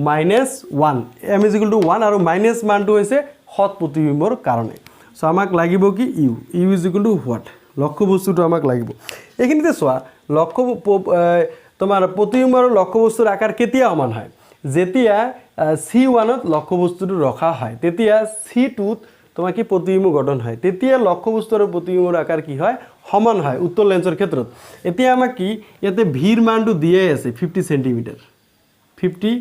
-1 m equal to 1 আৰু মাইনাছ মানটো হৈছে হট প্ৰতিবিম্বৰ কাৰণে সো আমাক লাগিব কি ইউ ইজিক্যাল টু হোৱাট লক্ষ্য বস্তুটো আমাক লাগিব এইখিনিতে চোৱা লক্ষ্য তোমাৰ প্ৰতিবিম্ব আৰু লক্ষ্য বস্তুৰ আকাৰ কেতিয়া সমান হয় যেতিয়া C1 ত লক্ষ্য বস্তুটো ৰখা হয় তেতিয়া C2 ত তোমার কি প্রতিবিম্ব গঠন হয় তেতিয়া লক্ষ্যবস্তু আর প্রতিবিম্বর আকার কি হয় সমান হয় উত্তল লেন্সের ক্ষেত্ৰত এতিয়া আমাক কি ইয়াতে ভিৰ মানটো দিয়ে আছে 50 সেন্টিমিটাৰ 50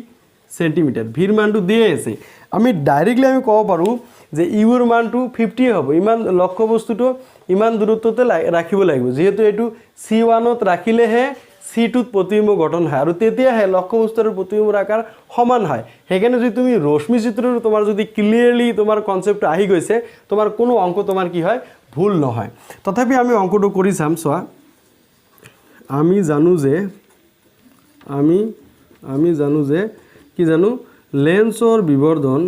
সেন্টিমিটাৰ ভিৰ মানটো দিয়ে আছে আমি ডাইৰেক্টলি আমি কব পাৰো যে ইউৰ মানটো 50 হ'ব ইমান লক্ষ্যবস্তুটো ইমান দূৰত্বতে ৰাখিব লাগিব যেহেতু এটো C1 ত ৰাখিলেহে C2 ত প্ৰতিবিম্ব গঠন হয় আৰু তেতিয়াহে লক্ষ্যবস্তুৰ প্ৰতিবিম্বৰ আকাৰ সমান হয় সেইকাৰণে যদি তুমি ৰশ্মি চিত্ৰৰ তোমাৰ যদি ক্লিয়াৰলি তোমাৰ কনসেপ্ট আহি গৈছে তোমাৰ কোনো অংক তোমাৰ কি হয় ভুল নহয় তথাপি আমি অংকটো কৰি চাম চোৱা আমি জানো যে কি জানো লেন্সৰ বিবৰ্ধন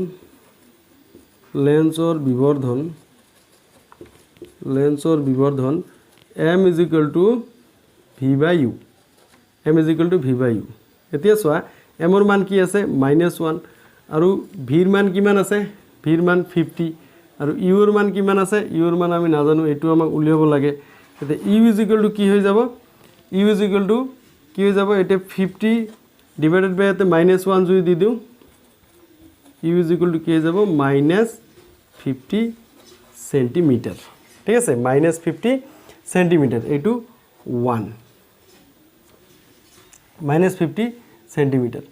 m = v/u m = v/u এতিয়া চোৱা m ৰ মান কি আছে -1 আৰু v ৰ মান কিমান আছে v ৰ মান 50 আৰু u ৰ মান কিমান আছে u ৰ মান আমি নাজানো এটো আমাক উলিয়াব লাগে এতিয়া u = কি হৈ যাব u = কি হৈ যাব এটা 50 ডিভাইডেড বাই এতে -1 যদি দি দিও u = কি হৈ যাব -50 সেন্টিমিটার ঠিক আছে -50 সেন্টিমিটার এটো 1 -50 সেন্টিমিটার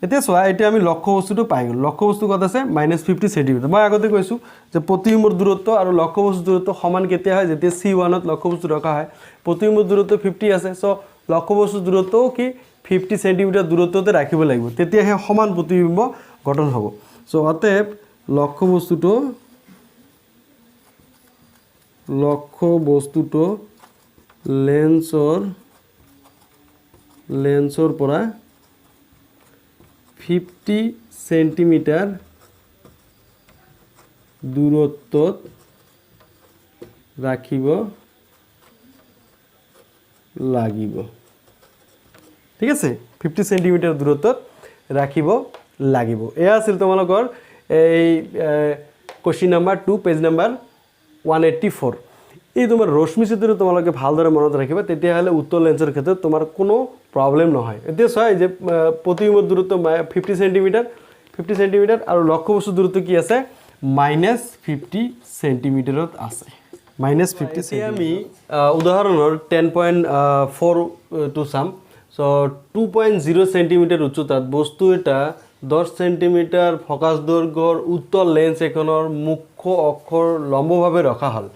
এতিয়া চোৱা এতিয়া আমি লক্ষ্য বস্তুটো পাই গ'ল লক্ষ্য বস্তু কত আছে -50 সেন্টিমিটার মই আগতে কৈছো যে প্ৰতিবিম্বৰ দূৰত্ব আৰু লক্ষ্য বস্তুৰ দূৰত্ব সমান কেতিয়া হয় যেতিয়া C1 ত লক্ষ্য বস্তু ৰখা হয় প্ৰতিবিম্বৰ দূৰত্ব 50 আছে সো লক্ষ্য বস্তুৰ দূৰত্বও কি 50 সেন্টিমিটাৰ দূৰত্বতে ৰাখিব লাগিব তেতিয়াহে সমান প্ৰতিবিম্ব গঠন হ'ব সো অতএব লক্ষ্য বস্তুটো লেন্সৰ পৰা 50 সেন্টিমিটাৰ দূৰত্বত ৰাখিব লাগিব ঠিক আছে 50 সেন্টিমিটাৰ দূৰত্বত ৰাখিব লাগিব এয়া আছিল তোমালোকৰ এই কোশ্চেন নাম্বাৰ 2 পেজ নাম্বাৰ 184 এই তোমাৰ ৰশ্মি চিত্ৰ তোমালোকে ভালদৰে মনত ৰাখিবা তেতিয়া হলে উত্তল লেন্সৰ ক্ষেত্ৰত তোমাৰ কোনো প্ৰবলেম নহয় এতিয়া চাই যে প্ৰতিবিম্বৰ দূৰত্ব 50 সেন্টিমিটাৰ আৰু লক্ষ্য বস্তুৰ দূৰত্ব কি আছে -50 সেন্টিমিটাৰত আছে -50 সেন্টিমিটাৰ আমি উদাহৰণৰ 10.4 টু চাম সো 2.0 সেন্টিমিটাৰ উচ্চতাত বস্তু এটা 10 সেন্টিমিটাৰ ফোকাস দৈৰ্ঘ্যৰ উত্তল লেন্স এখনৰ মুখ্য অক্ষৰ লম্বভাৱে ৰখা হল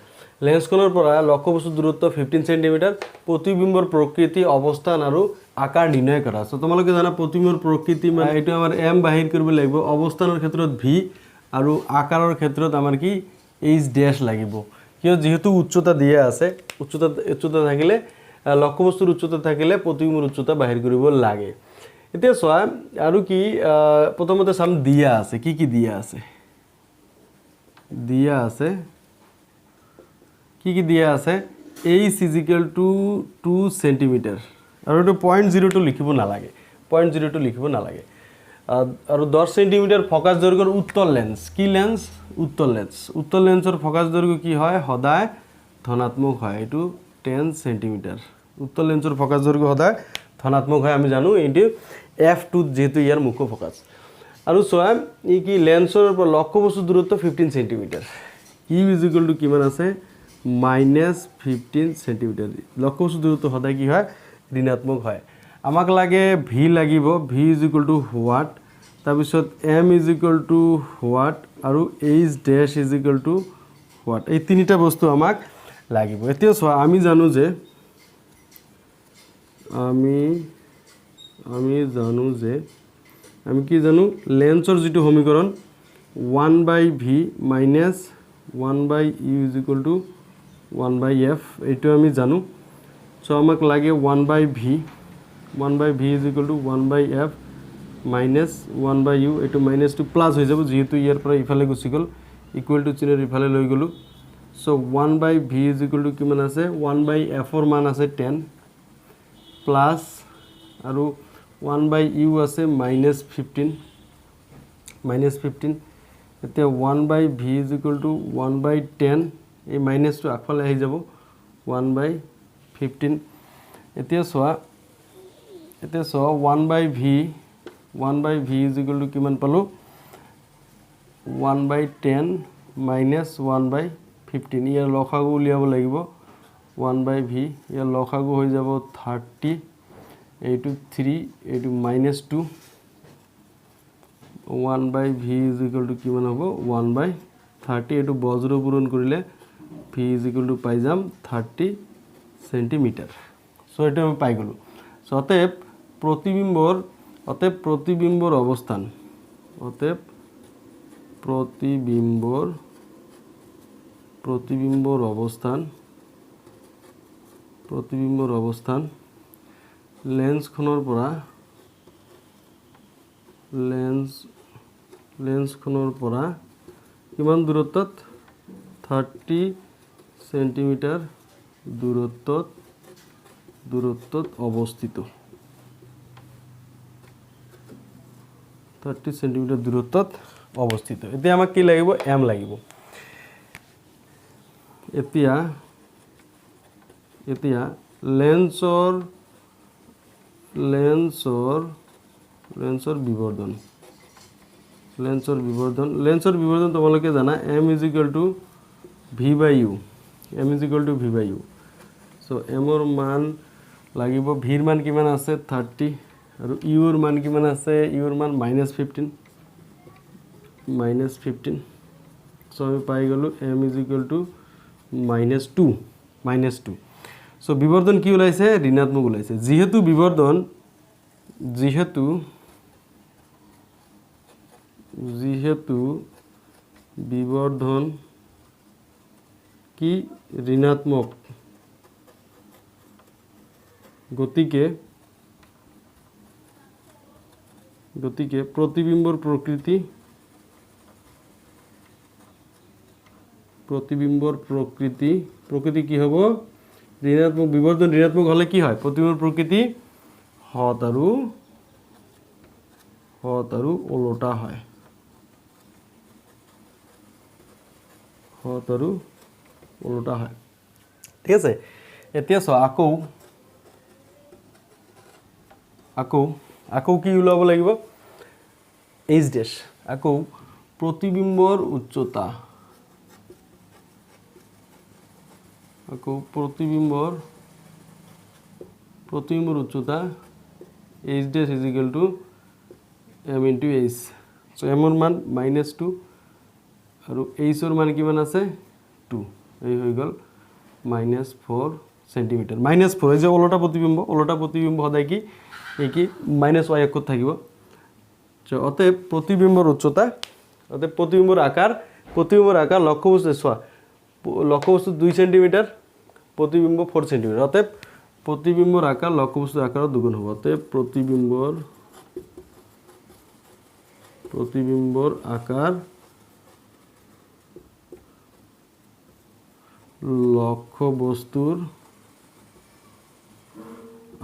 লেন্সখনৰ পৰা লক্ষ্য বস্তুৰ দূৰত্ব 15 সেন্টিমিটাৰ প্ৰতিবিম্বৰ প্ৰকৃতি অৱস্থান আৰু আকাৰ নিৰ্ণয় কৰা সো তোমালোকে জানা প্ৰতিবিম্বৰ প্ৰকৃতি মানে এটো আমাৰ m বাহিৰ কৰিব লাগিব অৱস্থানৰ ক্ষেত্ৰত v আৰু আকাৰৰ ক্ষেত্ৰত আমাৰ কি h ড্যাশ লাগিব কিয় যেহেতু উচ্চতা দিয়া আছে উচ্চতা থাকিলে লক্ষ্য বস্তুৰ উচ্চতা থাকিলে প্ৰতিবিম্বৰ উচ্চতা বাহিৰ কৰিব লাগে এতিয়া চোৱা আৰু কি প্ৰথমতে সাম দিয়া আছে কি দিয়া আছে h = 2 সেন্টিমিটাৰ আৰু এটো 0.02 লিখিব নালাগে 0.02 লিখিব নালাগে আৰু 10 সেন্টিমিটাৰ ফোকাস দৈৰ্ঘ্যৰ উত্তল লেন্স কি লেন্স উত্তল লেন্সৰ ফোকাস দৈৰ্ঘ্য কি হয় সদায় ধনাত্মক হয় এটো 10 সেন্টিমিটাৰ উত্তল লেন্সৰ ফোকাস দৈৰ্ঘ্য সদায় ধনাত্মক হয় আমি জানো এটো f2 যেহেতু ইয়াৰ মুখ্য ফোকাস আৰু চোৱা ই কি লেন্সৰ লক্ষ্য বস্তুৰ দূৰত্ব 15 সেন্টিমিটাৰ u = কিমান আছে -15 সেন্টিমিটাৰ লক্ষ্য বস্তুৰ দূৰত্ব সদায় কি হয় ঋণাত্মক হয় আমাক লাগে v লাগিব v = হোৱাট তাৰপিছত m = হোৱাট আৰু h ড্যাশ = হোৱাট এই তিনিটা বস্তু আমাক লাগিব এতিয়া চোৱা আমি জানো যে আমি কি জানো লেন্সৰ যেটো সমীকৰণ 1/v - 1/u = 1/f এটো আমি জানো সো আমাক লাগে 1/v = 1/f - 1/u এটো -2 প্লাস হৈ যাব যেহেতু ইয়াৰ পৰা ইফালে গুছি গল ইকুৱেল টু চিনৰ ইফালে লৈ গলো so 1/v is equal to কিমান আছে 1/f ৰ মান আছে 10 প্লাস আৰু 1/u আছে -15 এতিয়া 1/v ইজ ইকুৱেল টু 1/10 এই মাইনাসটো আগফালে আহি যাব 1/15 এতিয়া চোৱা 1/v ইজ ইকুৱেল টু কিমান পালো 1/10 minus 1/15 ইয়াৰ লসাগু উলিয়াব লাগিব 1/v ইয়াৰ লসাগু হৈ যাব 30 এইটো 3 এইটো -2 1/v is equal to কিমান হ'ব 1/30 এইটো বজ্ৰ পূৰণ কৰিলে v is equal to পাই যাম 30 সেন্টিমিটার সো এটা আমি পাই গলো সো অতএব প্রতিবিম্বর অবস্থান প্রতিবিম্বর অবস্থান লেন্সখনৰ পৰা কিমান দূৰত্বত 30 সেন্টিমিটাৰ দূৰত্বত অবস্থিত 30 সেন্টিমিটাৰ দূৰত্বত অবস্থিত এতিয়া আমাক কি লাগিব m লাগিব এতিয়া লেন্সৰ বিবৰ্ধন তোমালোকে জানা m is equal to v/u so m ৰ মান লাগিব v ৰ মান কিমান আছে 30 আৰু u ৰ মান কিমান আছে u ৰ মান -15 so আমি পাই গলো m is equal to -2 so বিবৰ্ধন কি ওলাইছে ঋণাত্মক ওলাইছে যেহেতু বিবৰ্ধন কি ঋণাত্মক গতিকে প্ৰতিবিম্বৰ প্ৰকৃতি কি হব ঋণাত্মক বিবৰ্ধন ঋণাত্মক হলে কি হয় প্ৰতিবিম্বৰ প্ৰকৃতি হত আৰু ওলোটা হয় ঠিক আছে এতিয়া চোৱা আকৌ কি ওলাব লাগিব h ড্যাশ আকৌ প্রতিবিম্বর উচ্চতা h dash is equal to m into h so m ৰ মান -2 আৰু h ৰ মান কিমান আছে 2 এই হৈ গল -4 সেন্টিমিটার -4 এই যে ওলোটা প্রতিবিম্ব সদায় কি এই কি -y অক্ষত থাকিব অতএব প্রতিবিম্বর উচ্চতা অতএব প্রতিবিম্বর আকার লক্ষ্যবস্তু চোৱা লক্ষ্যবস্তু 2 সেন্টিমিটাৰ প্ৰতিবিম্ব 4 সেন্টিমিটাৰ অতএব প্ৰতিবিম্বৰ আকাৰ লক্ষ্যবস্তুৰ আকাৰ দুগুণ হবে অতএব প্ৰতিবিম্বৰ আকাৰ লক্ষ্যবস্তুৰ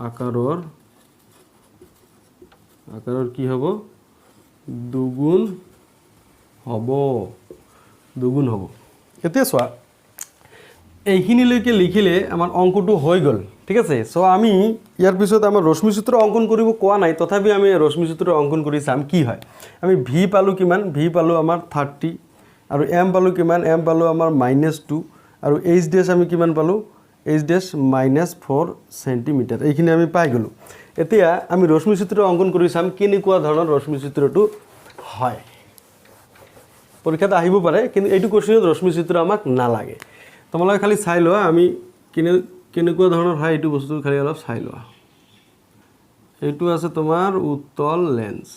আকাৰৰ কি হব দুগুণ হব এতিয়া চোৱা এইখিনিলৈকে লিখিলে আমাৰ অংকটো হৈ গ'ল ঠিক আছে সো আমি ইয়াৰ পিছত আমাৰ ৰশ্মি সূত্ৰ অঙ্কন কৰিব কোৱা নাই তথাপি আমি ৰশ্মি সূত্ৰ অঙ্কন কৰি চাম কি হয় আমি v পালো কিমান v পালো আমাৰ 30 আৰু m পালো কিমান m পালো আমাৰ -2 আৰু h ড্যাশ আমি কিমান পালো h ড্যাশ -4 সেন্টিমিটাৰ এইখিনি আমি পাই গলো এতিয়া আমি ৰশ্মি সূত্ৰ অঙ্কন কৰি চাম কেনেকুৱা ধৰণৰ ৰশ্মি সূত্ৰটো হয় পৰীক্ষাত আহিব পাৰে কিন্তু এইটো কোশ্চেনত ৰশ্মি সূত্ৰ আমাক নালাগে তোমালোকে খালি চাই লোৱা আমি কেনেকুৱা ধৰণৰ হয় এইটো বস্তু খালি অলপ চাই লোৱা এইটো আছে তোমাৰ উত্তল লেন্স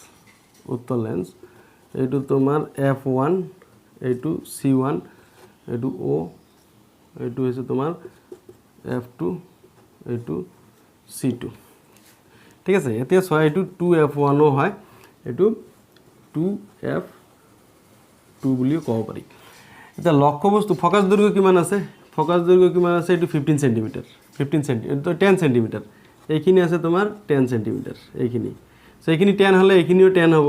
এইটো তোমাৰ f1 এইটো c1 এইটো o এইটো হৈছে তোমাৰ f2 এইটো c2 ঠিক আছে এতিয়া চোৱা এইটো 2f1 ও হয় এইটো 2f2 বুলি ক'ব পাৰি এতিয়া লক্ষ্যবস্তু ফ'কাছ দৈৰ্ঘ্য কিমান আছে ফ'কাছ দৈৰ্ঘ্য কিমান আছে এইটো 15 সেন্টিমিটাৰ 15 সেন্টিমিটাৰ 10 সেন্টিমিটাৰ এইখিনি আছে তোমাৰ 10 সেন্টিমিটাৰ এইখিনি সো এইখিনি 10 হলে এইখিনিও 10 হ'ব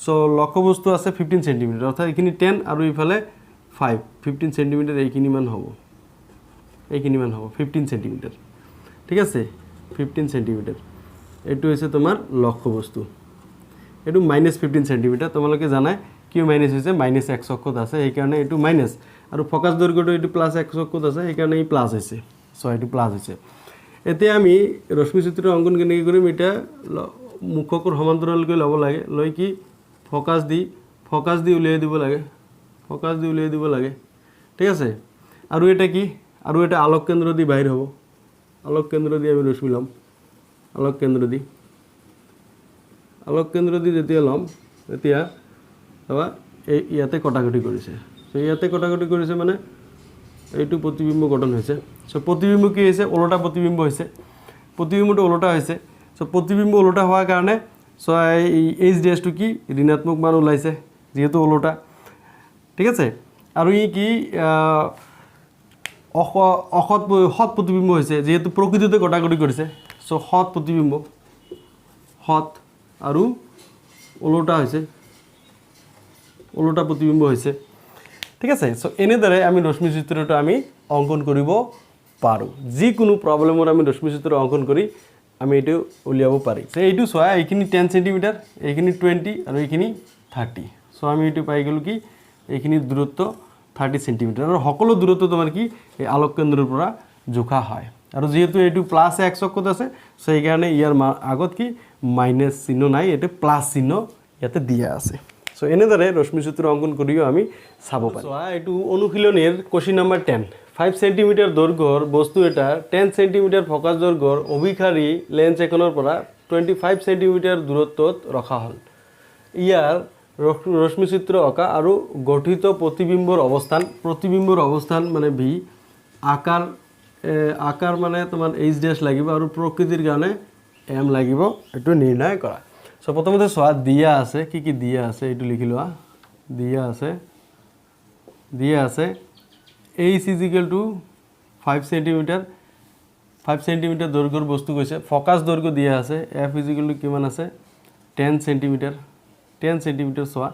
সো লক্ষ্যবস্তু আছে 15 সেন্টিমিটাৰ অৰ্থাৎ এইখিনি 10 আৰু ইফালে 5 15 সেন্টিমিটাৰ এইখিনি মান হ'ব 15 সেন্টিমিটাৰ ঠিক আছে 15 সেন্টিমিটাৰ এইটো হৈছে তোমাৰ লক্ষ্যবস্তু এইটো -15 সেন্টিমিটাৰ তোমালোকে জানাই কিউ মাইনাস হৈছে -x অক্ষত আছে এই কাৰণে এইটো মাইনাস আৰু ফ'কাছ দৈৰ্ঘ্যটো এইটো +x অক্ষত আছে এই কাৰণে এই প্লাস হৈছে সো এইটো প্লাস হৈছে এতিয়া আমি ৰশ্মি চিত্ৰ অংকন কেনেকৈ কৰিম এটা মুখকৰ সমান্তৰালকৈ ল'ব লাগে লৈ কি ফ'কাছ দি উলিয়াই দিব লাগে ঠিক আছে আৰু এটা কি আৰু এটা আলোক কেন্দ্ৰ দি বাহিৰ হ'ব আলোক কেন্দ্ৰ দি আমি ৰশ্মি ল'ম আলোক কেন্দ্ৰ দি যেতিয়া ল'ম তেতিয়া বা এই ইয়াতে কটাকটি কৰিছে সো ইয়াতে কটাকটি কৰিছে মানে এইটো প্ৰতিবিম্ব গঠন হৈছে সো প্ৰতিবিম্ব কি হৈছে ওলোটা প্ৰতিবিম্ব হৈছে প্ৰতিবিম্বটো ওলোটা হৈছে সো প্ৰতিবিম্ব ওলোটা হোৱাৰ কাৰণে সো এই এইচ ডেছটো কি ঋণাত্মক মান ওলাইছে যেহেতু ওলোটা ঠিক আছে আৰু ই কি অসৎ প্ৰতিবিম্ব হৈছে যেহেতু প্ৰকৃতিতে কটাকটি কৰিছে সো সৎ প্ৰতিবিম্ব সৎ আৰু ওলোটা হৈছে ওলোটা প্ৰতিবিম্ব হৈছে ঠিক আছে সো এনেদৰে আমি ৰশ্মি চিত্ৰটো আমি অংকন কৰিব পাৰোঁ যিকোনো প্ৰবলেমৰ আমি ৰশ্মি চিত্ৰ অংকন কৰি আমি এটো উলিয়াব পাৰি সো এইটো চোৱা এইখিনি 10 সেন্টিমিটাৰ এইখিনি 20 আৰু এইখিনি 30 সো আমি এটো পাই গলো কি এইখিনি দূৰত্ব 30 সেন্টিমিটাৰ আৰু সকলো দূৰত্ব তোমাৰ কি এই আলোক কেন্দ্ৰৰ পৰা জোখা হয় আৰু যেহেতু এইটো +x অক্ষত আছে সো এই কাৰণে ইয়াৰ আগত কি মাইনাস চিহ্ন নাই এটা প্লাস চিহ্ন ইয়াতে দিয়া আছে সো এনেদৰে ৰশ্মি চিত্ৰ অংকন কৰিও আমি চাব পাৰি সো এইটো অনুশীলনীৰ কোশ্চেন নম্বৰ 10 5 সেন্টিমিটাৰ দৈৰ্ঘ্যৰ বস্তু এটা 10 সেন্টিমিটাৰ ফ'কাছ দৈৰ্ঘ্যৰ অভিখাৰী লেন্স এখনৰ পৰা 25 সেন্টিমিটাৰ দূৰত্বত ৰখা হ'ল ইয়াৰ ৰশ্মি চিত্ৰ অঁকা আৰু গঠিত প্ৰতিবিম্বৰ অৱস্থান মানে ভি আকাৰ মানে তোমাৰ এইচ ডেছ লাগিব আৰু প্ৰকৃতিৰ কাৰণে এম লাগিব এটো নিৰ্ণয় কৰা সো প্ৰথমতে সোৱা দিয়া আছে কি দিয়া আছে এটো লিখি লোৱা দিয়া আছে h = 5 সেন্টিমিটাৰ দৈৰ্ঘ্যৰ বস্তু কৈছে ফ'কাছ দৈৰ্ঘ্য দিয়া আছে f = কিমান আছে 10 সেন্টিমিটাৰ সোৱা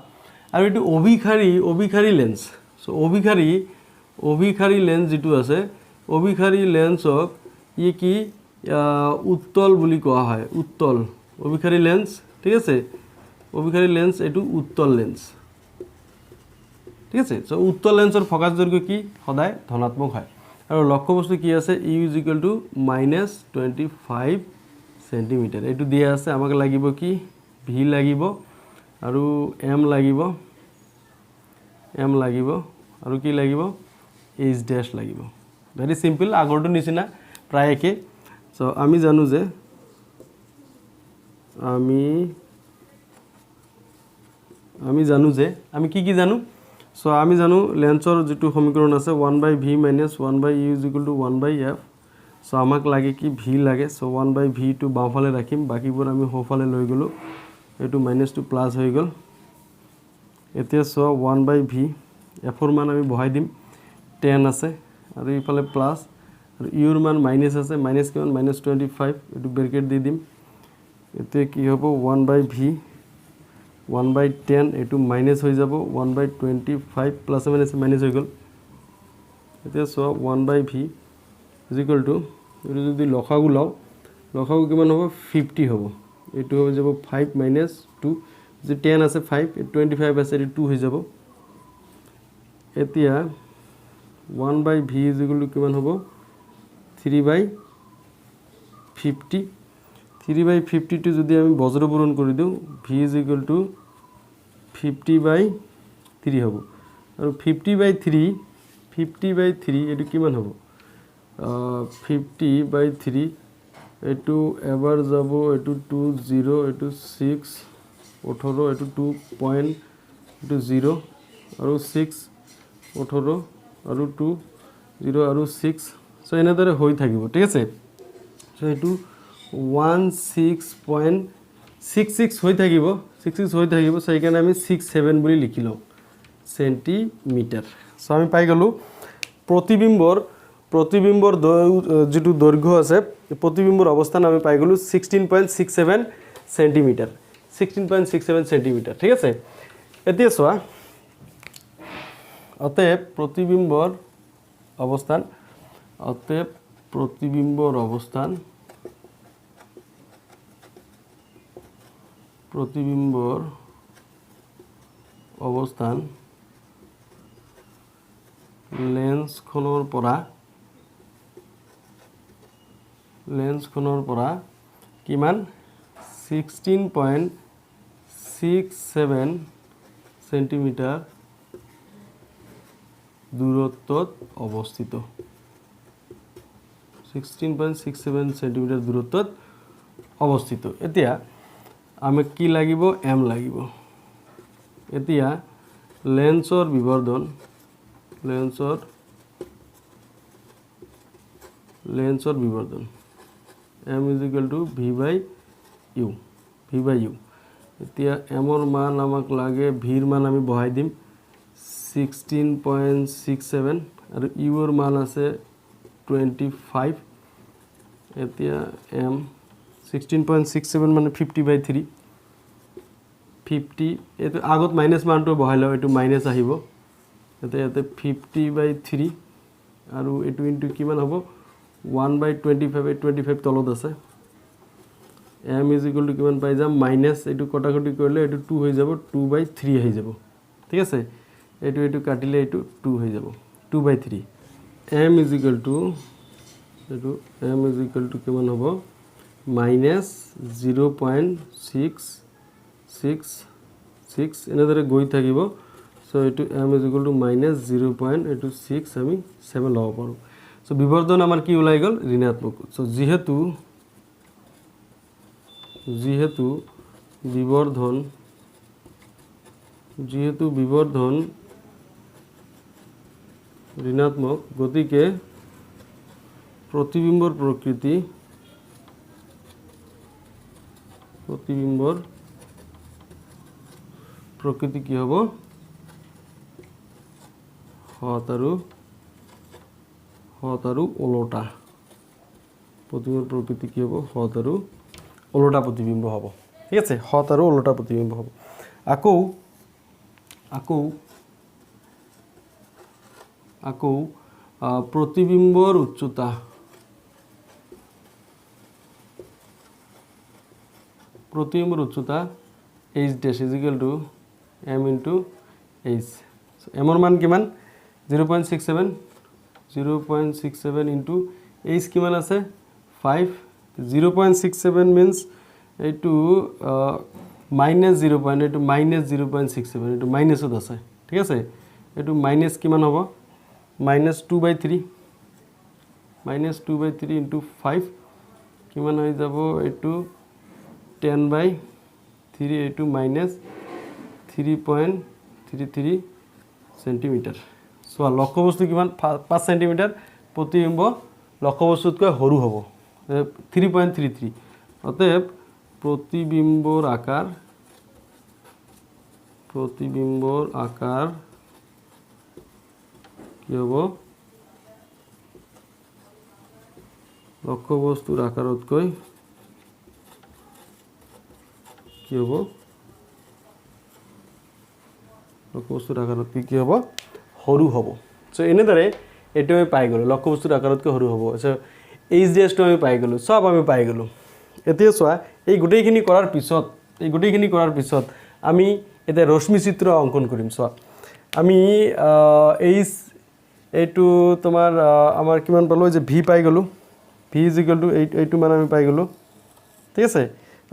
আৰু এটো অভিখাৰী লেন্স সো অভিখাৰী লেন্স যেটো আছে অভিখাৰী লেন্সক ই কি উত্তল বুলি কোৱা হয় উত্তল অভিখাৰী লেন্স ঠিক আছে অভিখাৰী লেন্স এটো উত্তল লেন্স ঠিক আছে সো উত্তল লেন্সৰ ফ'কাছ দৈৰ্ঘ্য কি সদায় ধনাত্মক হয় আৰু লক্ষ্যবস্তু কি আছে u = -25 সেন্টিমিটাৰ এটো দিয়া আছে আমাক লাগিব কি v লাগিব আৰু m লাগিব আৰু কি লাগিব h ড্যাশ লাগিব ভেৰি সিম্পল আগৰটো নিচিনা প্ৰায় একে সো আমি জানো যে আমি কি জানো সো আমি জানো লেন্সৰ যেটো সমীকৰণ আছে 1/v - 1/u = 1/f সো আমাক লাগে কি v লাগে সো 1/v টো বাওঁফালে ৰাখিম বাকিবোৰ আমি সোঁফালে লৈ গলো এটো মাইনাস টু প্লাস হৈ গল এতিয়া সো 1/v f ৰ মান আমি বহাই দিম 10 আছে আৰু ইফালে প্লাস আৰু u ৰ মান মাইনাস আছে মাইনাস কিমান -25 এটো ব্ৰেকেট দি দিম এতিয়া কি হ'ব 1/v 1/10 এটো মাইনাস হৈ যাব 1/25 প্লাস মাইনাস হৈ গল এতিয়া সো 1/v = এটো যদি লসাগু লাও লসাগু কিমান হ'ব 50 হ'ব এটো হৈ যাব 5 - 2 যে 10 আছে 5 25 আছে 2 হৈ যাব এতিয়া 1/v = কিমান হ'ব 3/50 3/50 টো যদি আমি বজ্ৰপূৰণ কৰি দিও v = 50/3 হ'ব আৰু 50/3 এটো কিমান হ'ব 50/3 এটো এবাৰ যাব এটো 20 এটো 6 18 এটো 2 এটো 0 আৰু 6 18 আৰু 2 0 আৰু 6 সো এনেদৰে হৈ থাকিব ঠিক আছে সো এটো 16.66 হৈ থাকিব সো এই কাৰণে আমি 67 বুলি লিখি লওঁ সেন্টিমিটার। সো আমি পাই গেলো প্রতিবিম্বর যেটো দৈর্ঘ্য আছে প্রতিবিম্বর অবস্থান আমি পাই গেলো 16.67 সেন্টিমিটার 16.67 সেন্টিমিটার ঠিক আছে। এতিয়া চোৱা অতএব প্ৰতিবিম্বৰ অবস্থান লেন্সখনৰ পৰা কিমান 16.67 সেন্টিমিটাৰ দূৰত্বত অবস্থিত 16.67 সেন্টিমিটাৰ দূৰত্বত অবস্থিত। এতিয়া আমি কি লাগিব এম লাগিব। এতিয়া লেন্সৰ বিবৰ্ধন m is equal to v by u এতিয়া এমৰ মান আমাক লাগে ভিৰ মান আমি বহাই দিম 16.67 আৰু ইউৰ মান আছে 25 এতিয়া m 16.67 মানে 50/3 50 এটো আগত মাইনাস মানটো বহাই লও এটো মাইনাস আহিব এতে 50/3 আৰু এটো ইনটু কিমান হ'ব 1/25 25 তলত আছে m is equal to কিমান পাই যাম মাইনাস এটো কটাকটি কৰিলে এটো 2 হৈ যাব 2/3 হৈ যাব ঠিক আছে এটো কাটিলে এটো 2 হৈ যাব 2/3 m is equal to কিমান হ'ব মাইনাস 0.666 এনেদৰে গৈ থাকিব সো এটো m is equal to minus 0.6 আমি 7 লব পাৰো সো বিবৰ্ধন আমাৰ কি ওলাই গল ঋণাত্মক সো যেহেতু বিবৰ্ধন ঋণাত্মক গতিকে প্ৰতিবিম্বৰ প্ৰকৃতি কি হব হত আৰু ওলোটা প্ৰতিবিম্বৰ প্ৰকৃতি কি হব হত আৰু ওলোটা প্ৰতিবিম্ব হব ঠিক আছে হত আৰু ওলোটা প্রতিবিম্ব হব আকৌ প্রতিবিম্বর উচ্চতা h dash is equal to m into h m এর মান কিমান 0.67 into h কিমান আছে 5 0.67 means এইটো minus 0. এইটো minus 0.67 এইটো মাইনাসত আছে ঠিক আছে এইটো মাইনাস কিমান হ'ব minus 2/3 into 5 কিমান হৈ যাব এইটো 10/3 এইটো minus 3.33 সেন্টিমিটার সো লক্ষ্যবস্তু কিমান 5 সেন্টিমিটার প্রতিবিম্ব লক্ষ্যবস্তুতকৈ সৰু হ'ব 3.33 অতএব প্ৰতিবিম্বৰ আকাৰ কি হ'ব লক্ষ্যবস্তুৰ আকাৰতকৈ কি হ'ব লক্ষ্যবস্তুৰ আকাৰতকৈ কি হ'ব সৰু হ'ব সো এনেদৰে এটো আমি পাই গলো লক্ষ্যবস্তুৰ আকাৰতকৈ সৰু হ'ব সো এইচ ডি এছটো আমি পাই গলো সব আমি পাই গলো এতিয়া চোৱা এই গোটেইখিনি কৰাৰ পিছত আমি এটা ৰশ্মি চিত্ৰ অঙ্কন কৰিম চোৱা আমি এইটো তোমাৰ আমাৰ কিমান পালো যে ভি পাই গলো ভি ইজ ইকুৱেল টু এইটো মান আমি পাই গলো ঠিক আছে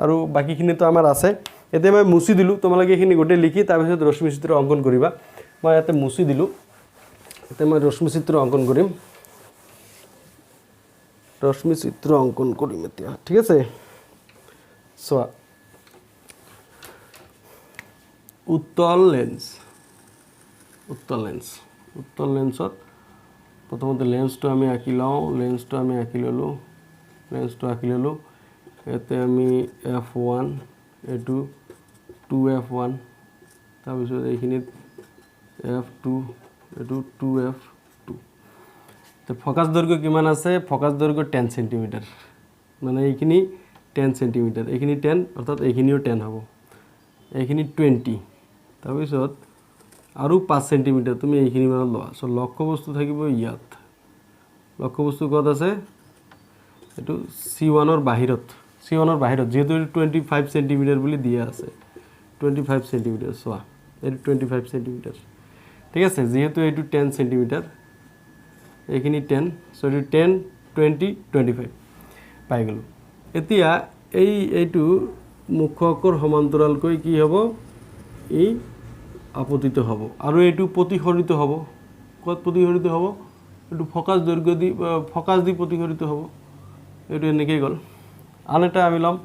আৰু বাকিখিনি তো আমাৰ আছে এতিয়া মই মুছি দিলো তোমালোকে এইখিনি গোটেই লিখি তাৰ পিছত ৰশ্মি চিত্ৰ অঙ্কন কৰিবা মই ইয়াতে মুছি দিলো এতিয়া মই ৰশ্মি চিত্ৰ অঙ্কন কৰিম এতিয়া ঠিক আছে চোৱা উত্তল লেন্সত প্ৰথমতে লেন্সটো আমি আঁকি ললো এতে আমি f1 এটো 2f1 তাৰপিছত এইখিনিত F2 এইটো 2F2 তো ফকাস দৈর্ঘ্য কিমান আছে ফকাস দৈর্ঘ্য 10 সেন্টিমিটার মানে এইখিনি 10 সেন্টিমিটার এইখিনি 10 অর্থাৎ এইখিনিও 10 হ'ব এইখিনি 20 তাৰপিছত আৰু 5 সেন্টিমিটাৰ তুমি এইখিনি মানে লোৱা সো লক্ষ্য বস্তু থাকিব ইয়াত লক্ষ্য বস্তু কত আছে এটো C1 ৰ বাহিৰত C1 ৰ বাহিৰত যেহেতু 25 সেন্টিমিটার বুলি দিয়া আছে 25 সেন্টিমিটার সোয়া এটো 25 সেন্টিমিটার ঠিক আছে যেহেতু এটো 10 সেন্টিমিটার এইখিনি 10 সো এটো 10 20 25 পাই গলো এতিয়া এইটো মুখ্য অক্ষৰ সমান্তৰালকৈ কি হ'ব এই আপতিত হ'ব আৰু এইটো প্ৰতিহৰিত হ'ব কত প্ৰতিহৰিত হ'ব এটো ফকাস দৈৰ্ঘ্য দি ফকাস দি প্ৰতিহৰিত হ'ব এটো এনেকৈ গল আনটা আমি লম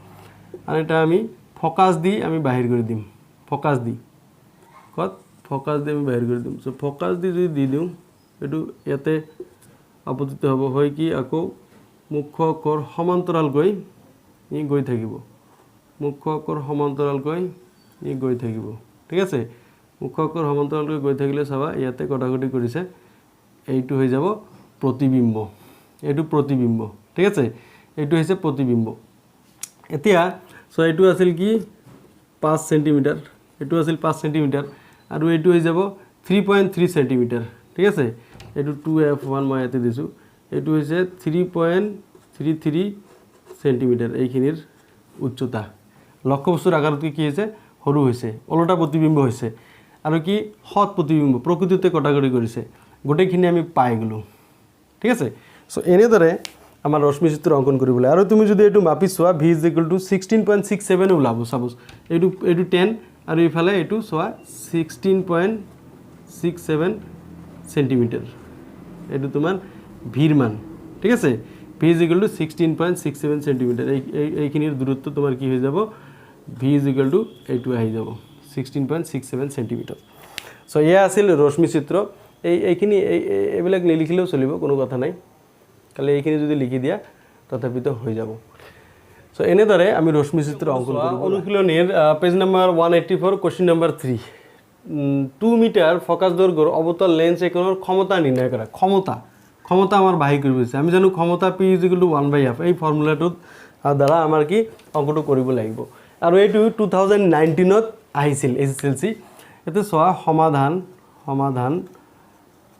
আনটা আমি ফকাস দি আমি বাহিৰ কৰি দিম ফকাস দি কত ফকাস দি আমি বাহিৰ কৰি দিম সো ফকাস দি যদি দি দিও এটো ইয়াতে আপতিত হ'ব হয় কি আকৌ মুখ্য অক্ষৰ সমান্তৰালকৈ ই গৈ থাকিব মুখ্য অক্ষৰ সমান্তৰালকৈ ই গৈ থাকিব ঠিক আছে মুখ্য অক্ষৰ সমান্তৰালকৈ গৈ থাকিলে চাবা ইয়াতে কটাকটি কৰিছে এইটো হৈ যাব প্ৰতিবিম্ব এইটো প্ৰতিবিম্ব ঠিক আছে এইটো হৈছে প্ৰতিবিম্ব এতিয়া সো এইটো আছিল কি 5 সেন্টিমিটাৰ এইটো আছিল 5 সেন্টিমিটাৰ আৰু এইটো হৈ যাব 3.3 সেন্টিমিটার ঠিক আছে এইটো 2F1 মই ইয়াতে দিছো এইটো হৈছে 3.33 সেন্টিমিটার এইখিনিৰ উচ্চতা লক্ষ্য বস্তুৰ আকাৰতকৈ কি হৈছে সৰু হৈছে ওলটা প্ৰতিবিম্ব হৈছে আৰু কি হত প্ৰতিবিম্ব প্ৰকৃতিতে কটাকটি কৰিছে গোটেইখিনি আমি পাই গলো ঠিক আছে সো এনেদৰে আমাৰ ৰশ্মি চিত্ৰ অঙ্কন কৰিবলৈ আৰু তুমি যদি এইটো মাপি চোৱা v = 16.67 ওলাব সাপোজ এইটো 10 আৰু ইফালে এইটো চোৱা 16.67 সেন্টিমিটাৰ এইটো তোমাৰ ভিৰ মান ঠিক আছে v = 16.67 সেন্টিমিটাৰ এইখিনিৰ দূৰত্ব তোমাৰ কি হৈ যাব v = এইটো আহি যাব 16.67 সেন্টিমিটার সো ইয়া আছিল ৰশ্মি চিত্ৰ এইখিনি এইবিলাক নিলিখিলেও চলিব কোনো কথা নাই কালে এইখিনি যদি লিখি দিয়া তথাপিতো হৈ যাব সো এনেদৰে আমি ৰশ্মি চিত্ৰ অঙ্কন কৰিব অনুশীলনীৰ page number 184 question number 3 2 metre focus দৈৰ্ঘ্যৰ অৱতল লেন্স এখনৰ ক্ষমতা নিৰ্ণয় কৰা ক্ষমতা আমাৰ বাহিৰ কৰিব আছে আমি জানো ক্ষমতা P = 1/f এই ফৰ্মুলাটোত দ্বাৰা আমাৰ কি অঙ্কটো কৰিব লাগিব আৰু এইটো 2019 ত আহিছিল এসএসএলসি এতে সোয়া সমাধান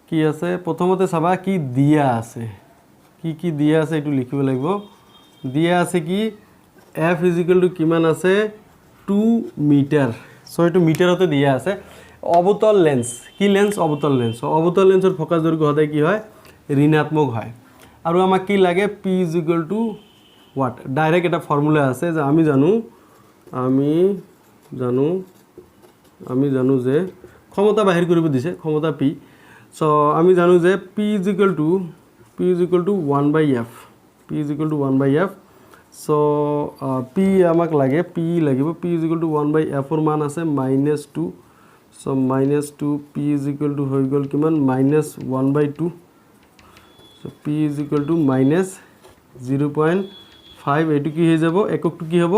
কি আছে প্ৰথমতে চাবা কি দিয়া আছে কি দিয়া আছে এটো লিখিব লাগিব দিয়া আছে কি f = কিমান আছে 2 মিটার সো এটো মিটাৰতে দিয়া আছে অবতল লেন্স কি লেন্স অবতল লেন্স অবতল লেন্সৰ ফকাস দৈৰ্ঘ্য সদায় কি হয় ঋণাত্মক হয় আৰু আমাক কি লাগে p = what ডাইৰেক্ট এটা ফৰ্মুলা আছে যে আমি জানো যে ক্ষমতা বাহিৰ কৰিব দিছে ক্ষমতা p সো আমি জানো যে p = 1/f p = 1/f so p আমাক লাগে p লাগিব p = 1/f ৰ মান আছে -2 সো -2 p = হৈ গল কিমান -1/2 সো p = -0.5 এটো কি হৈ যাব এককটো কি হ'ব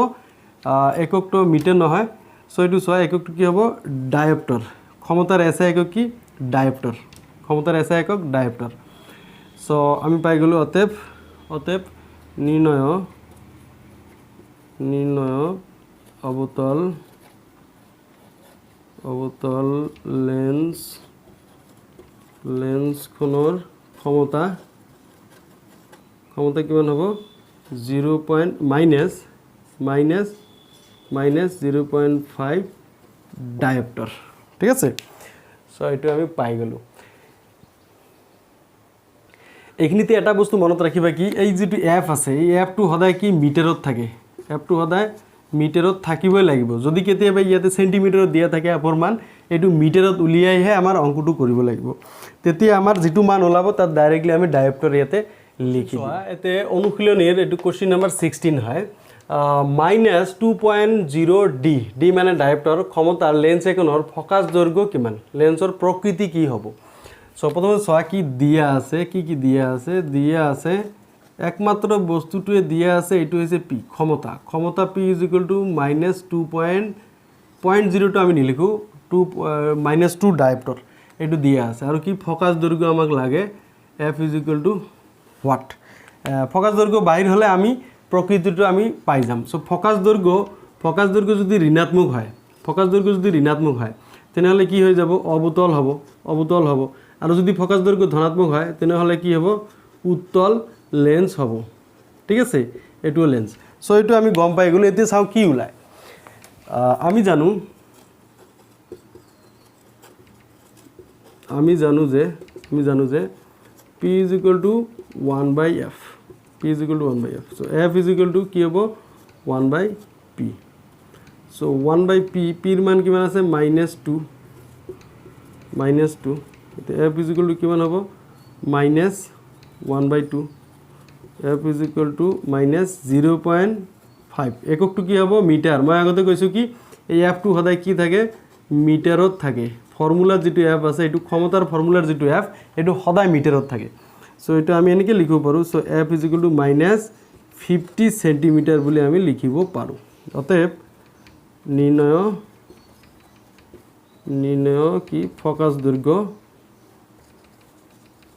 এককটো মিটাৰ নহয় সো এটো সয় এককটো কি হ'ব ডায়োপ্টাৰ ক্ষমতাৰ এসআই একক কি ডায়োপ্টাৰ ক্ষমতাৰ এসআই একক ডায়োপ্টাৰ সো আমি পাই গলো অতএব নিৰ্ণয় অবতল লেন্স খনৰ ক্ষমতা কিমান হ'ব -0.5 ডায়োপ্টাৰ ঠিক আছে সো এটো আমি পাই গলো এইখিনিতে এটা বস্তু মনত ৰাখিবা কি এই যেটো f আছে এই f টো সদায় কি মিটাৰত থাকে f টো সদায় মিটাৰত থাকিবই লাগিব যদি কেতিয়াবা ইয়াতে সেন্টিমিটাৰত দিয়া থাকে f ৰ মান এটো মিটাৰত উলিয়াইহে আমাৰ অঙ্কটো কৰিব লাগিব তেতিয়া আমাৰ যেটো মান ওলাব তাত ডাইৰেক্টলি আমি ডায়োপ্টাৰ ইয়াতে লিখি দিম এতে অনুশীলনীৰ এটো কোশ্চেন নম্বৰ 16 হয় -2.0 d মানে ডায়োপ্টাৰ ক্ষমতাৰ লেন্স এখনৰ ফকাস দৈৰ্ঘ্য কিমান লেন্সৰ প্ৰকৃতি কি হ'ব সো প্ৰথমে সোয়া কি দিয়া আছে কি দিয়া আছে একমাত্ৰ বস্তুটোৱে দিয়া আছে এটো হৈছে p ক্ষমতা p = -2.0 টো আমি নিলিখো -2 ডায়োপ্টাৰ এইটো দিয়া আছে আৰু কি ফকাস দৈৰ্ঘ্য আমাক লাগে f = হোৱাট ফকাস দৈৰ্ঘ্য বাহিৰ হলে আমি প্ৰকৃতিটো আমি পাই যাম সো ফকাস দৈৰ্ঘ্য যদি ঋণাত্মক হয় তেনেহলে কি হৈ যাব অবতল হ'ব আৰু যদি ফকাস দৈৰ্ঘ্য ধনাত্মক হয় তেনেহলে কি হ'ব উত্তল লেন্স হ'ব ঠিক আছে এটো লেন্স সো এটো আমি গম পাই গলো এতিয়া চাও কি উলায় আমি জানো যে p = 1/f so f = কি হ'ব 1/p so 1/p p এর মান কিমান আছে -2 f = কিমান হ'ব -1/2 f = -0.5 এককটো কি হ'ব মিটাৰ মই আগতে কৈছো কি এই f টো সদায় কি থাকে মিটাৰত থাকে ফৰ্মুলাৰ যেটো f আছে এটো ক্ষমতাৰ ফৰ্মুলাৰ যেটো f এটো সদায় মিটাৰত থাকে সো এটা আমি এনেকে লিখিব পাৰো সো f = -50 সেন্টিমিটাৰ বুলি আমি লিখিব পাৰো অতএব নিৰ্ণয় কি ফকাস দৈৰ্ঘ্য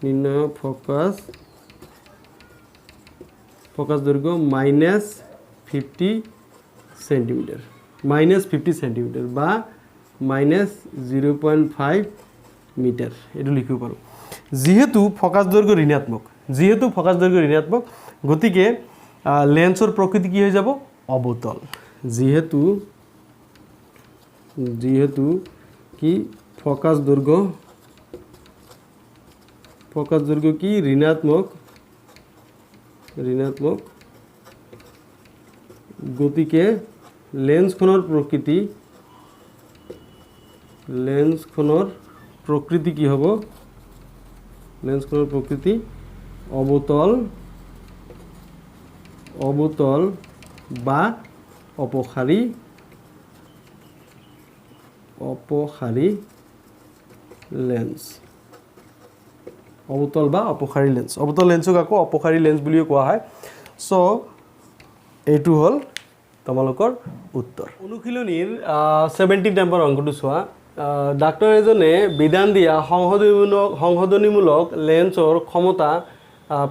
-50 সেন্টিমিটাৰ বা -0.5 মিটাৰ এটা লিখিব পাৰো যেহেতু ফকাস দৈৰ্ঘ্য ঋণাত্মক গতিকে লেন্সৰ প্ৰকৃতি কি হৈ যাব অবতল যেহেতু কি ফকাস দৈৰ্ঘ্য কি ঋণাত্মক গতিকে লেন্সখনৰ প্ৰকৃতি কি হ'ব অবতল বা অপসাৰী লেন্স অবতল লেন্সক আকৌ অপসাৰী লেন্স বুলিও কোৱা হয় সো এইটো হল তোমালোকৰ উত্তৰ অনুশীলনীৰ 17 নম্বৰ অংকটো চোৱা ডাক্তৰ এজনে বিধান দিয়া সংশোধনীমূলক লেন্সৰ ক্ষমতা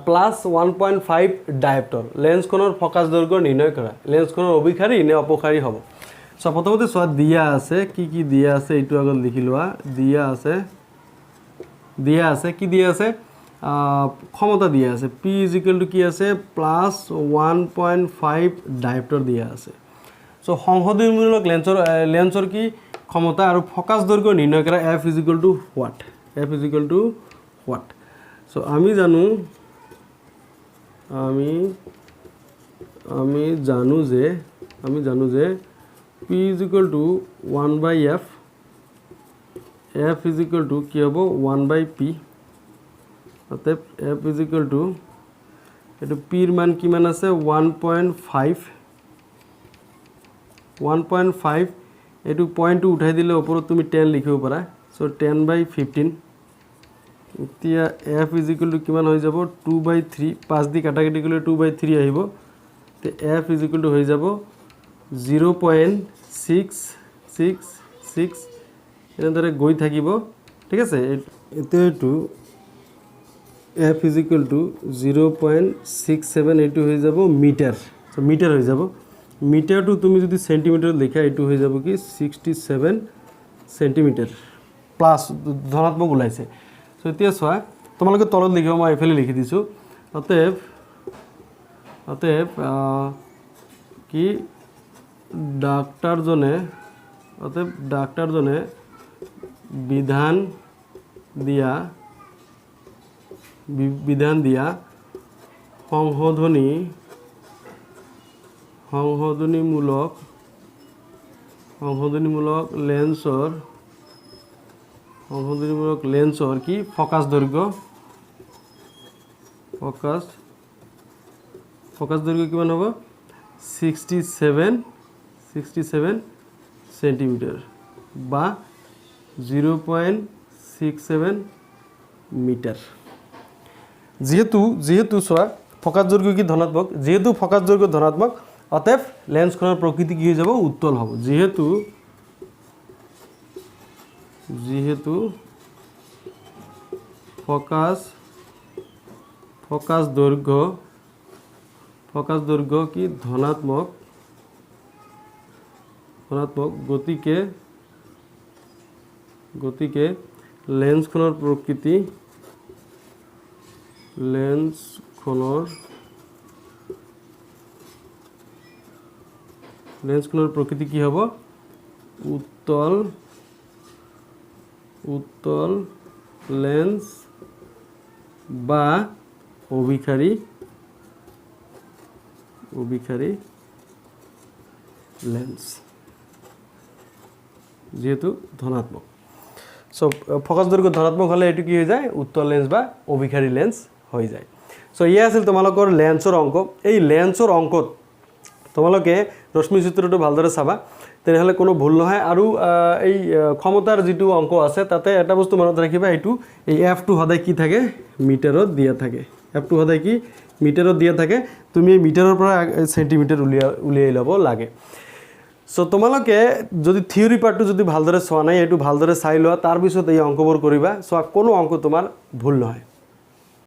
+1.5 ডায়োপ্টাৰ লেন্সখনৰ ফকাস দৈৰ্ঘ্য নিৰ্ণয় কৰা লেন্সখনৰ অভিসাৰী নে অপসাৰী হ'ব সো প্ৰথমতে চোৱা দিয়া আছে কি দিয়া আছে এইটো আগত লিখি লোৱা দিয়া আছে কি দিয়া আছে ক্ষমতা দিয়া আছে p = কি আছে +1.5 ডায়োপ্টাৰ দিয়া আছে সো সংশোধনীমূলক লেন্সৰ কি ক্ষমতা আৰু ফকাস দৈৰ্ঘ্য নিৰ্ণয় কৰা f = হোৱাট সো আমি জানো যে p = 1/f f = কি হ'ব 1/p অতএব f = এটো p এর মান কিমান আছে 1.5 এটো পয়েন্ট উঠাই দিলে ওপৰত তুমি 10 লিখিব পাৰা সো 10/15 এতিয়া f = কিমান হৈ যাব 2/3 5 দি কাটাকাটি কৰিলে 2/3 আহিব তে f = হৈ যাব 0.666 এনেদৰে গৈ থাকিব ঠিক আছে এতিয়া এটো f = 0.67 এটো হৈ যাব মিটাৰ সো মিটাৰ হৈ যাব মিটাৰটো তুমি যদি সেন্টিমিটাৰ লিখা এটো হৈ যাব কি 67 সেন্টিমিটাৰ প্লাস ধনাত্মক ওলাইছে সো এতিয়া চোৱা তোমালোকে তলত লিখিব মই এফালে লিখি দিছো অতএব কি ডাক্তাৰজনে বিধান দিয়া সংশোধনীমূলক লেন্সৰ কি ফকাস দৈৰ্ঘ্য কিমান হ'ব 67 সেন্টিমিটাৰ বা 0.67 মিটাৰ যেহেতু চোৱা ফকাস দৈৰ্ঘ্য কি ধনাত্মক যেহেতু ফকাস দৈৰ্ঘ্য ধনাত্মক অতএব লেন্সখনৰ প্ৰকৃতি কি হৈ যাব উত্তল হ'ব যেহেতু ফোকাস দৈৰ্ঘ্য কি ধনাত্মক গতিকে লেন্স খনৰ প্রকৃতি কি হব উত্তল লেন্স বা অভিখারী লেন্স যেহেতু ধনাত্মক সো ফোকাস দৈর্ঘ্য ধনাত্মক হলে এটু কি হয়ে যায় উত্তল লেন্স বা অভিখারী লেন্স হয়ে যায় সো ইয়ে আছিল তোমালোকৰ লেন্সৰ অংক এই লেন্সৰ অংকত তোমালোকে ৰশ্মি সূত্ৰটো ভালদৰে চাবা তেনেহলে কোনো ভুল নহয় আৰু এই ক্ষমতাৰ যেটো অংক আছে তাতে এটা বস্তু মনত ৰাখিবা এইটো এই f2 সদায় কি থাকে মিটাৰত দিয়া থাকে f2 সদায় কি মিটাৰত দিয়া থাকে তুমি মিটাৰৰ পৰা সেন্টিমিটাৰ উলিয়াই ল'ব লাগে সো তোমালোকে যদি থিওৰি পাৰ্টটো যদি ভালদৰে চোৱা নাই এইটো ভালদৰে চাই লোৱা তাৰ পিছত এই অংকবোৰ কৰিবা সো কোনো অংক তোমাৰ ভুল নহয়